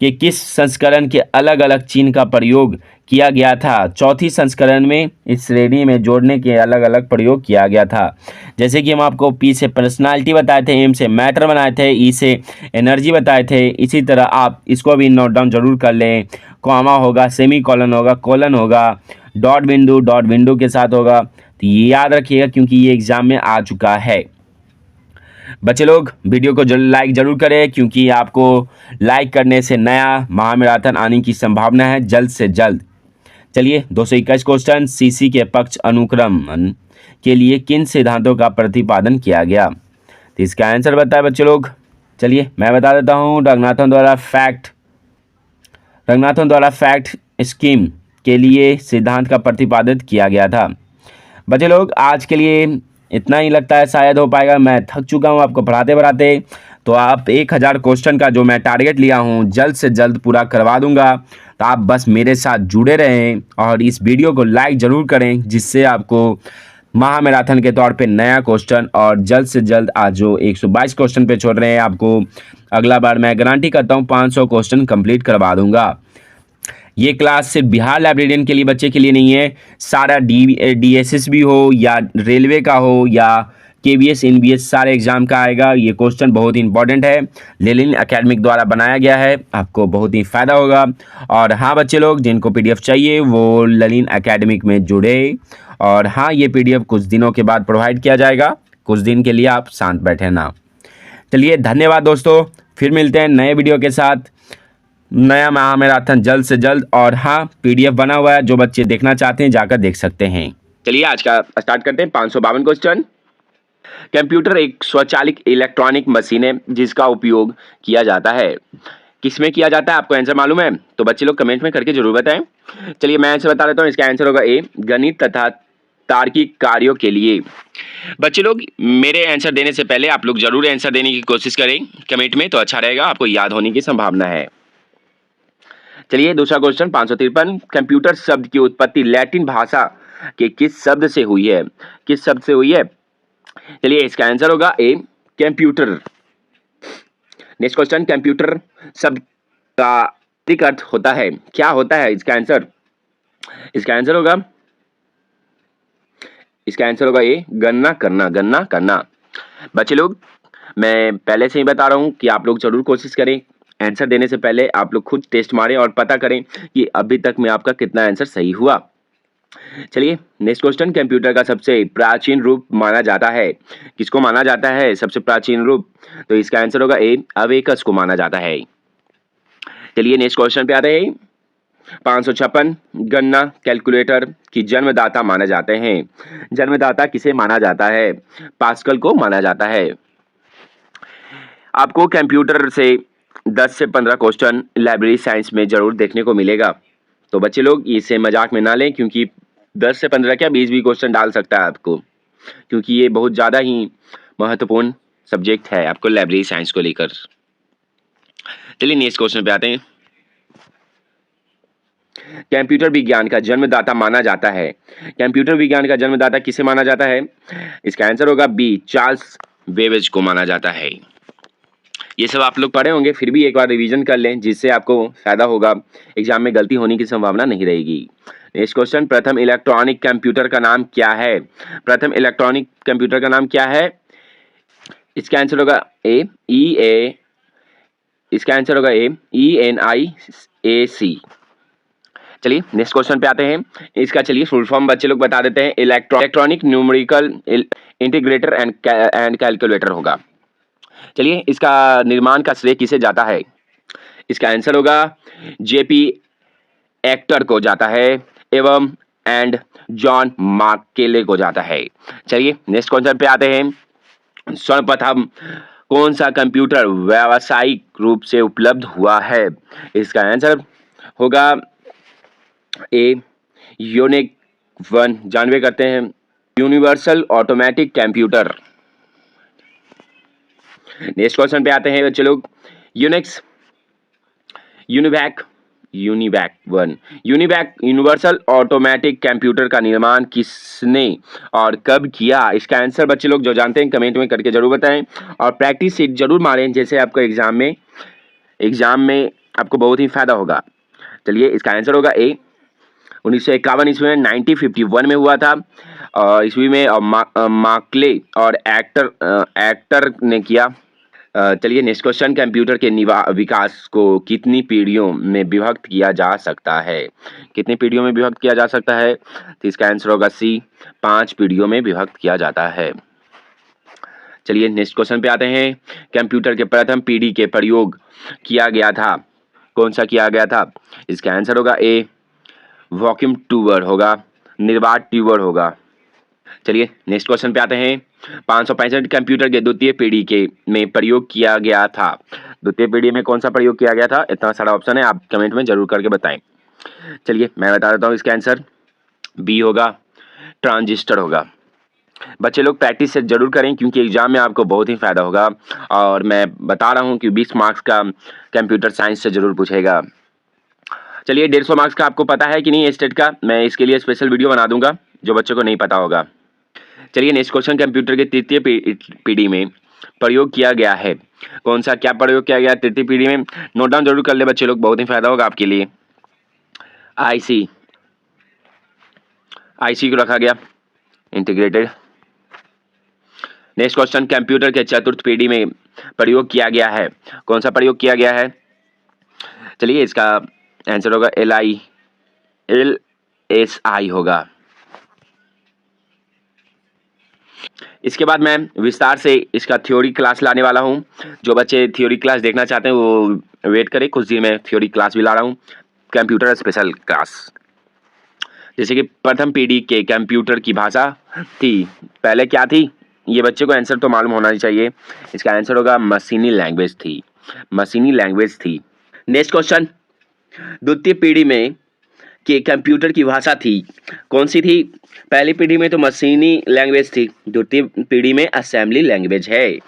के किस संस्करण के अलग अलग चिन्ह का प्रयोग किया गया था? चौथी संस्करण में इस श्रेणी में जोड़ने के अलग अलग प्रयोग किया गया था। जैसे कि हम आपको पी से पर्सनालिटी बताए थे, एम से मैटर बनाए थे, ई से एनर्जी बताए थे। इसी तरह आप इसको भी नोट डाउन जरूर कर लें। कॉमा होगा, सेमी कॉलन होगा, कोलन होगा, डॉट बिंदु के साथ होगा। तो ये याद रखिएगा क्योंकि ये एग्जाम में आ चुका है। बच्चे लोग वीडियो को लाइक जरूर करें, क्योंकि आपको लाइक करने से नया महामैराथन आने की संभावना है जल्द से जल्द। चलिए 221 क्वेश्चन, सीसी के पक्ष अनुक्रमण के लिए किन सिद्धांतों का प्रतिपादन किया गया? तो इसका आंसर बताए बच्चे लोग। चलिए मैं बता देता हूँ। रंगनाथन द्वारा फैक्ट स्कीम के लिए सिद्धांत का प्रतिपादित किया गया था। बच्चे लोग आज के लिए इतना ही लगता है शायद हो पाएगा। मैं थक चुका हूँ आपको पढ़ाते पढ़ाते। तो आप 1000 क्वेश्चन का जो मैं टारगेट लिया हूँ जल्द से जल्द पूरा करवा दूंगा। तो आप बस मेरे साथ जुड़े रहें और इस वीडियो को लाइक ज़रूर करें, जिससे आपको महामैराथन के तौर पे नया क्वेश्चन और जल्द से जल्द आज जो 122 क्वेश्चन पे छोड़ रहे हैं आपको अगला बार मैं गारंटी करता हूँ 500 क्वेश्चन कंप्लीट करवा दूंगा। ये क्लास सिर्फ बिहार लाइब्रेरियन के लिए बच्चे के लिए नहीं है। सारा DSS भी हो या रेलवे का हो या KBS NBS सारे एग्जाम का आएगा। ये क्वेश्चन बहुत ही इंपॉर्टेंट है, ललिन एकेडमिक द्वारा बनाया गया है, आपको बहुत ही फ़ायदा होगा। और हाँ बच्चे लोग, जिनको PDF चाहिए वो ललिन एकेडमिक में जुड़े। और हाँ, ये PDF कुछ दिनों के बाद प्रोवाइड किया जाएगा, कुछ दिन के लिए आप शांत बैठे ना। चलिए धन्यवाद दोस्तों, फिर मिलते हैं नए वीडियो के साथ, नया महामैराथन जल्द से जल्द। और हाँ, PDF बना हुआ है, जो बच्चे देखना चाहते हैं जाकर देख सकते हैं। चलिए आज का स्टार्ट करते हैं। 552 क्वेश्चन। कंप्यूटर एक स्वचालित इलेक्ट्रॉनिक मशीन है जिसका उपयोग किया जाता है। किसमें किया जाता है? आपको आंसर मालूम है तो बच्चे लोग कमेंट में करके जरूर बताएं। चलिए मैं आंसर बता देता हूँ। इसका आंसर होगा A, गणित तथा तार्किक कार्यों के लिए। बच्चे लोग मेरे आंसर देने से पहले आप लोग जरूर आंसर देने की कोशिश करें कमेंट में, तो अच्छा रहेगा, आपको याद होने की संभावना है। चलिए दूसरा क्वेश्चन 553। कंप्यूटर शब्द की उत्पत्ति लैटिन भाषा के किस शब्द से हुई है? किस शब्द से हुई है? चलिए इसका आंसर होगा A, computer. Next question, computer शब्द का अधिक अर्थ होता है, क्या होता है? इसका आंसर होगा A, गणना करना। बच्चे लोग मैं पहले से ही बता रहा हूं कि आप लोग जरूर कोशिश करें, आंसर देने से पहले आप लोग खुद टेस्ट मारें और पता करें कि अभी तक में आपका कितना आंसर सही हुआ। चलिए नेक्स्ट क्वेश्चन, कंप्यूटर का सबसे प्राचीन रूप माना जाता है, किसको माना जाता है सबसे प्राचीन रूप? तो इसका आंसर होगा A, अबेकस को माना जाता है। चलिए नेक्स्ट क्वेश्चन पे आते हैं। 556, गणना कैलकुलेटर की जन्मदाता माने जाते हैं। जन्मदाता किसे माना जाता है? पास्कल को माना जाता है। आपको कंप्यूटर से 10 से 15 क्वेश्चन लाइब्रेरी साइंस में जरूर देखने को मिलेगा, तो बच्चे लोग इसे मजाक में ना लें, क्योंकि 10 से 15 क्या 20 भी क्वेश्चन डाल सकता है आपको, क्योंकि ये बहुत ज़्यादा ही महत्वपूर्ण सब्जेक्ट है आपको लाइब्रेरी साइंस को लेकर। चलिए नेक्स्ट क्वेश्चन पे आते हैं। कंप्यूटर विज्ञान का जन्मदाता माना जाता है, कंप्यूटर विज्ञान का जन्मदाता किसे माना जाता है? इसका आंसर होगा B, चार्ल्स बेबेज को माना जाता है। ये सब आप लोग पढ़े होंगे, फिर भी एक बार रिवीजन कर लें, जिससे आपको फायदा होगा, एग्जाम में गलती होने की संभावना नहीं रहेगी। नेक्स्ट क्वेश्चन, प्रथम इलेक्ट्रॉनिक कंप्यूटर का नाम क्या है? प्रथम इलेक्ट्रॉनिक कंप्यूटर का नाम क्या है? इसका आंसर होगा ENIAC। चलिए नेक्स्ट क्वेश्चन पे आते हैं। इसका चलिए फुल फॉर्म बच्चे लोग बता देते हैं। Electronic numerical integrator and calculator होगा। चलिए इसका निर्माण का श्रेय किसे जाता है? इसका आंसर होगा JP एक्टर को जाता है एवं एंड जॉन मार्केले को जाता है। चलिए नेक्स्ट क्वेश्चन पे आते हैं। सर्वप्रथम कौन सा कंप्यूटर व्यावसायिक रूप से उपलब्ध हुआ है? इसका आंसर होगा A, यूनिक 1। जानवे करते हैं universal automatic computer. Next question पे आते हैं बच्चे लोग। UNIVAC 1। UNIVAC universal automatic computer का निर्माण किसने और कब किया? इसका आंसर बच्चे लोग जो जानते हैं कमेंट में करके जरूर बताएं और प्रैक्टिस सीट जरूर मारें, जैसे आपको एग्जाम में आपको बहुत ही फायदा होगा। चलिए इसका आंसर होगा A, 1951 ईस्वी में 1951 में हुआ था और ईस्वी में मार्कले और एक्टर ने किया। चलिए नेक्स्ट क्वेश्चन, कंप्यूटर के विकास को कितनी पीढ़ियों में विभक्त किया जा सकता है? कितनी पीढ़ियों में विभक्त किया जा सकता है? तो इसका आंसर होगा C, 5 पीढ़ियों में विभक्त किया जाता है। चलिए नेक्स्ट क्वेश्चन पे आते हैं। कंप्यूटर के प्रथम पीढ़ी के प्रयोग किया गया था, कौन सा किया गया था? इसका आंसर होगा A, वैक्यूम ट्यूबर होगा, निर्वात ट्यूबर होगा। चलिए नेक्स्ट क्वेश्चन पे आते हैं। 565 कंप्यूटर के द्वितीय पीढ़ी के में प्रयोग किया गया था। द्वितीय पीढ़ी में कौन सा प्रयोग किया गया था? इतना सारा ऑप्शन है, आप कमेंट में जरूर करके बताएं। चलिए मैं बता देता हूँ इसका आंसर, बी होगा, ट्रांजिस्टर होगा। बच्चे लोग प्रैक्टिस से जरूर करें क्योंकि एग्जाम में आपको बहुत ही फायदा होगा, और मैं बता रहा हूँ कि 20 मार्क्स का कंप्यूटर साइंस से जरूर पूछेगा। चलिए 150 मार्क्स का आपको पता है कि नहीं स्टेट का? मैं इसके लिए स्पेशल वीडियो बना दूंगा जो बच्चों को नहीं पता होगा। चलिए नेक्स्ट क्वेश्चन, कंप्यूटर के तृतीय पीढ़ी में प्रयोग किया गया है। कौन सा क्या प्रयोग किया गया तृतीय पीढ़ी में? नोट डाउन जरूर कर ले बच्चे लोग, बहुत ही फायदा होगा आपके लिए। आईसी, आईसी को रखा गया इंटीग्रेटेड। नेक्स्ट क्वेश्चन, कंप्यूटर के चतुर्थ पीढ़ी में प्रयोग किया गया है। कौन सा प्रयोग किया गया है? चलिए इसका आंसर होगा LSI होगा। इसके बाद मैं विस्तार से इसका थ्योरी क्लास लाने वाला हूं। जो बच्चे थ्योरी क्लास देखना चाहते हैं वो वेट करें, कुछ दिन में थ्योरी क्लास भी ला रहा हूं, कंप्यूटर स्पेशल क्लास। जैसे कि प्रथम पीढ़ी के कंप्यूटर की भाषा थी, पहले क्या थी? ये बच्चे को आंसर तो मालूम होना ही चाहिए। इसका आंसर होगा मशीनी लैंग्वेज थी, मशीनी लैंग्वेज थी। नेक्स्ट क्वेश्चन, द्वितीय पीढ़ी में के कंप्यूटर की भाषा थी, कौन सी थी? पहली पीढ़ी में तो मशीनी लैंग्वेज थी, द्वितीय पीढ़ी में असेंबली लैंग्वेज है।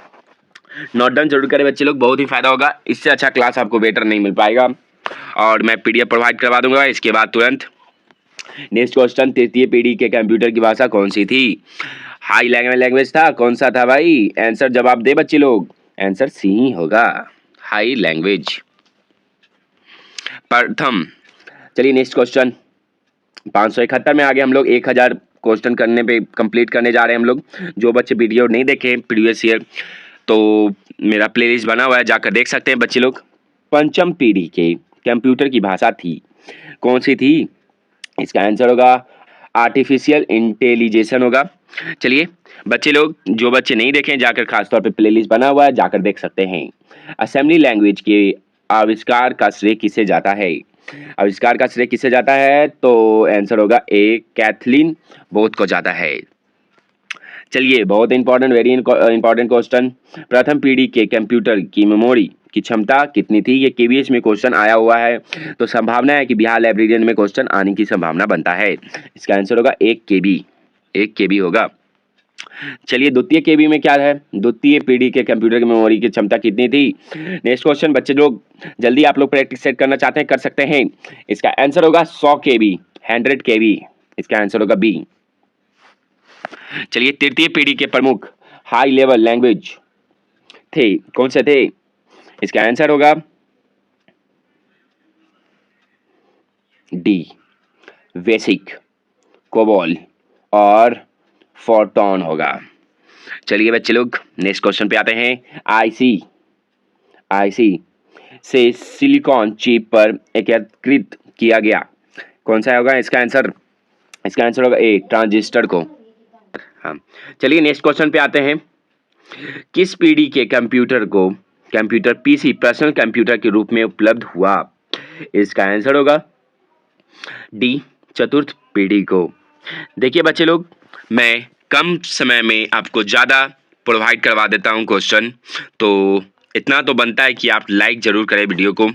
नोट डाउन जरूर करें बच्चे लोग, बहुत ही फायदा होगा। इससे अच्छा क्लास आपको बेटर नहीं मिल पाएगा, और मैं पीडीएफ प्रोवाइड करवा दूंगा इसके बाद तुरंत। नेक्स्ट क्वेश्चन, तृतीय पीढ़ी के कंप्यूटर की भाषा कौन सी थी? हाई लैंग्वेज था, कौन सा था भाई? आंसर जवाब दे बच्चे लोग, आंसर सी ही होगा, हाई लैंग्वेज प्रथम। चलिए नेक्स्ट क्वेश्चन, 571 में आगे हम लोग 1000 क्वेश्चन करने पे कंप्लीट करने जा रहे हैं हम लोग। जो बच्चे वीडियो नहीं देखे प्रीवियस ईयर, तो मेरा प्लेलिस्ट बना हुआ है, जाकर देख सकते हैं बच्चे लोग। पंचम पीढ़ी के कंप्यूटर की भाषा थी, कौन सी थी? इसका आंसर होगा आर्टिफिशियल इंटेलिजेंस होगा। चलिए बच्चे लोग, जो बच्चे नहीं देखें जाकर खासतौर पे प्लेलिस्ट बना हुआ है, जाकर देख सकते हैं। असेंबली लैंग्वेज के आविष्कार का श्रेय किसे जाता है? आविष्कार का श्रेय किसे जाता है? तो आंसर होगा ए, कैथलीन बोथ को जाता है। चलिए बहुत इंपॉर्टेंट, वेरी इंपॉर्टेंट क्वेश्चन, प्रथम पीढ़ी के कंप्यूटर की मेमोरी की क्षमता कितनी थी? ये केवीएस में क्वेश्चन आया हुआ है, तो संभावना है कि बिहार लाइब्रेरियन में क्वेश्चन आने की संभावना बनता है। इसका आंसर होगा 1 KB, 1 KB होगा। चलिए द्वितीय केबी में क्या है? द्वितीय पीढ़ी के कंप्यूटर की मेमोरी की क्षमता कितनी थी? नेक्स्ट क्वेश्चन बच्चे लोग, जल्दी आप लोग प्रैक्टिस सेट करना चाहते हैं कर सकते हैं। इसका आंसर होगा 100 KB, 100 KB। इसका आंसर होगा बी। चलिए तृतीय पीढ़ी के प्रमुख हाई लेवल लैंग्वेज थे, कौन से थे? इसका आंसर होगा डी, बेसिक, कोबोल और फोरटॉन होगा। चलिए बच्चे लोग नेक्स्ट क्वेश्चन पे आते हैं। आईसी से सिलिकॉन चिप पर एकत्रित किया गया, कौन सा होगा इसका आंसर? इसका आंसर होगा ए, ट्रांजिस्टर को। हाँ चलिए नेक्स्ट क्वेश्चन पे आते हैं। किस पीढ़ी के कंप्यूटर को कंप्यूटर पीसी पर्सनल कंप्यूटर के रूप में उपलब्ध हुआ? इसका आंसर होगा डी, चतुर्थ पीढ़ी को। देखिए बच्चे लोग, मैं कम समय में आपको ज़्यादा प्रोवाइड करवा देता हूँ क्वेश्चन, तो इतना तो बनता है कि आप लाइक जरूर करें वीडियो को।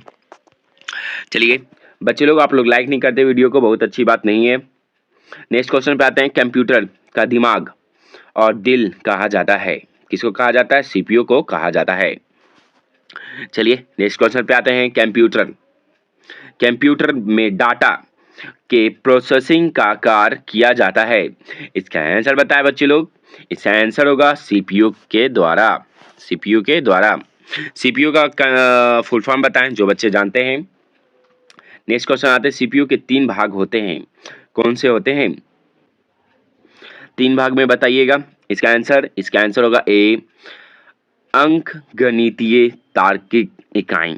चलिए बच्चे लोग, आप लोग लाइक नहीं करते वीडियो को, बहुत अच्छी बात नहीं है। नेक्स्ट क्वेश्चन पे आते हैं। कंप्यूटर का दिमाग और दिल कहा जाता है, किसको कहा जाता है? सीपीयू को कहा जाता है। चलिए नेक्स्ट क्वेश्चन पे आते हैं। कंप्यूटर में डाटा के प्रोसेसिंग का कार्य किया जाता है, इसका आंसर बताएं बच्चे लोग। इसका आंसर होगा सीपीयू के द्वारा, सीपीयू के द्वारा। सीपीयू का फुल फॉर्म बताएं जो बच्चे जानते हैं। नेक्स्ट क्वेश्चन आते हैं। सीपीयू के 3 भाग होते हैं, कौन से होते हैं? 3 भाग में बताइएगा इसका आंसर होगा ए, अंक गणितीय तार्किक इकाई।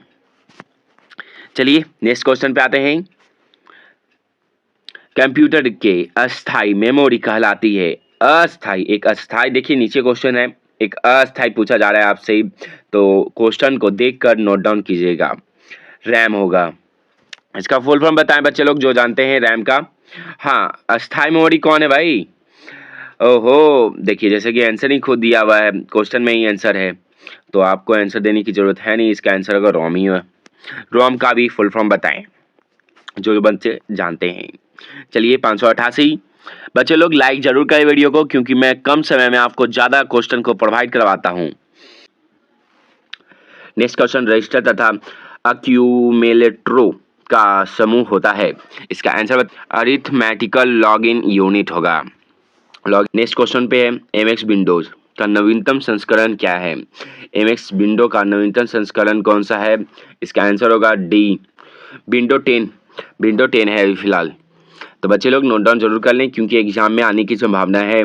चलिए नेक्स्ट क्वेश्चन पे आते हैं। कंप्यूटर के अस्थाई मेमोरी कहलाती है, अस्थाई, एक अस्थाई, देखिए नीचे क्वेश्चन है, एक अस्थाई पूछा जा रहा है आपसे, तो क्वेश्चन को देखकर नोट डाउन कीजिएगा। रैम होगा, इसका फुल फॉर्म बताएं बच्चे लोग जो जानते हैं रैम का। हाँ, अस्थायी मेमोरी कौन है भाई? ओहो, देखिए जैसे कि आंसर ही खुद दिया हुआ है, क्वेश्चन में ही आंसर है, तो आपको आंसर देने की जरूरत है नहीं, इसका आंसर होगा रोम ही है। रोम का भी फुल फॉर्म बताएं जो बच्चे जानते हैं। चलिए 588 बच्चे लोग लाइक जरूर करें वीडियो को, क्योंकि मैं कम समय में आपको ज्यादा क्वेश्चन को प्रोवाइड करवाता हूं। नेक्स्ट क्वेश्चन, रजिस्टर तथा अक्यूमुलेटरों का समूह होता है। इसका आंसर अरिथमेटिकल लॉगिन यूनिट होगा। नेक्स्ट क्वेश्चन पे है, एमएक्स विंडोज का नवीनतम संस्करण क्या है? एमएक्स विंडो का नवीनतम संस्करण कौन सा है? इसका आंसर होगा डी, विंडो 10। विंडो 10 है अभी फिलहाल। तो बच्चे लोग नोट डाउन जरूर कर लें, क्योंकि एग्जाम में आने की संभावना है।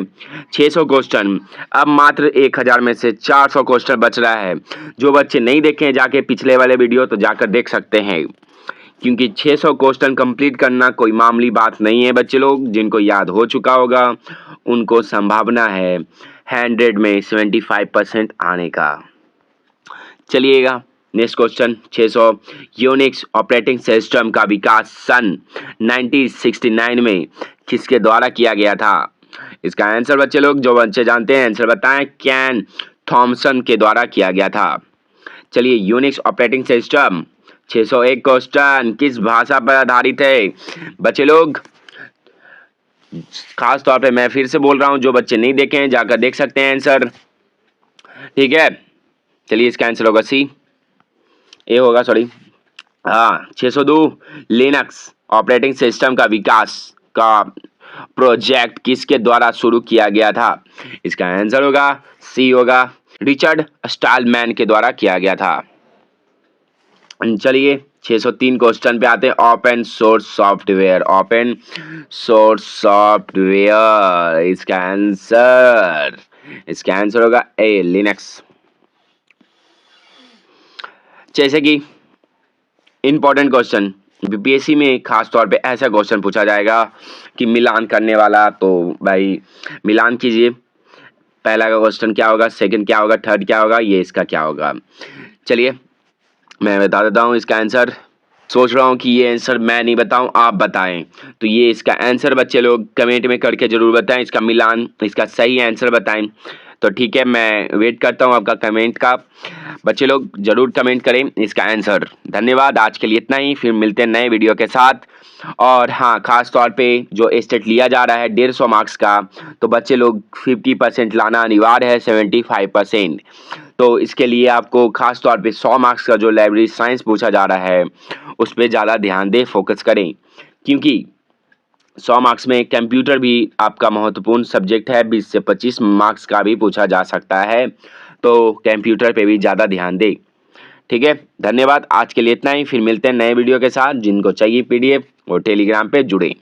600 क्वेश्चन, अब मात्र 1000 में से 400 क्वेश्चन बच रहा है। जो बच्चे नहीं देखे हैं जाके पिछले वाले वीडियो तो जाकर देख सकते हैं, क्योंकि 600 क्वेश्चन कंप्लीट करना कोई मामूली बात नहीं है बच्चे लोग। जिनको याद हो चुका होगा उनको संभावना है 100 में 75% आने का। चलिएगा next question 600, Unix operating system का विकास सन 1969 में किसके द्वारा किया गया था? इसका आंसर बच्चे लोग जो बच्चे जानते हैं आंसर बताएं। कैन थॉमसन के द्वारा किया गया था। चलिए यूनिक्स ऑपरेटिंग सिस्टम 601 क्वेश्चन किस भाषा पर आधारित है? बच्चे लोग खास तौर पे मैं फिर से बोल रहा हूं, जो बच्चे नहीं देखे हैं जाकर देख सकते हैं आंसर, ठीक है। चलिए इसका आंसर होगा सी, ए होगा, सॉरी। हाँ 602, लिनक्स ऑपरेटिंग सिस्टम का विकास का प्रोजेक्ट किसके द्वारा शुरू किया गया था? इसका आंसर होगा सी होगा, रिचर्ड स्टॉलमैन के द्वारा किया गया था। चलिए 603 क्वेश्चन पे आते हैं, open source software. Open source software, इसका आंसर होगा ए, लिनक्स। जैसे कि इंपॉर्टेंट क्वेश्चन बीपीएससी में खास तौर पे ऐसा क्वेश्चन पूछा जाएगा कि मिलान करने वाला, तो भाई मिलान कीजिए। पहला का क्वेश्चन क्या होगा, सेकंड क्या होगा, थर्ड क्या होगा, ये इसका क्या होगा। चलिए मैं बता देता हूँ इसका आंसर। सोच रहा हूँ कि ये आंसर मैं नहीं बताऊँ, आप बताएं। तो ये इसका आंसर बच्चे लोग कमेंट में करके जरूर बताएं, इसका मिलान, इसका सही आंसर बताएं। तो ठीक है, मैं वेट करता हूँ आपका कमेंट का। बच्चे लोग जरूर कमेंट करें इसका आंसर। धन्यवाद, आज के लिए इतना ही, फिर मिलते हैं नए वीडियो के साथ। और हाँ, खास तौर पे जो स्टेट लिया जा रहा है 150 मार्क्स का, तो बच्चे लोग 50% लाना अनिवार्य है, 75%। तो इसके लिए आपको खास तौर पे 100 मार्क्स का जो लाइब्रेरी साइंस पूछा जा रहा है उस पर ज़्यादा ध्यान दें, फोकस करें, क्योंकि 100 मार्क्स में कंप्यूटर भी आपका महत्वपूर्ण सब्जेक्ट है। 20 से 25 मार्क्स का भी पूछा जा सकता है, तो कंप्यूटर पे भी ज़्यादा ध्यान दें, ठीक है। धन्यवाद, आज के लिए इतना ही, फिर मिलते हैं नए वीडियो के साथ। जिनको चाहिए पीडीएफ वो टेलीग्राम पे जुड़े।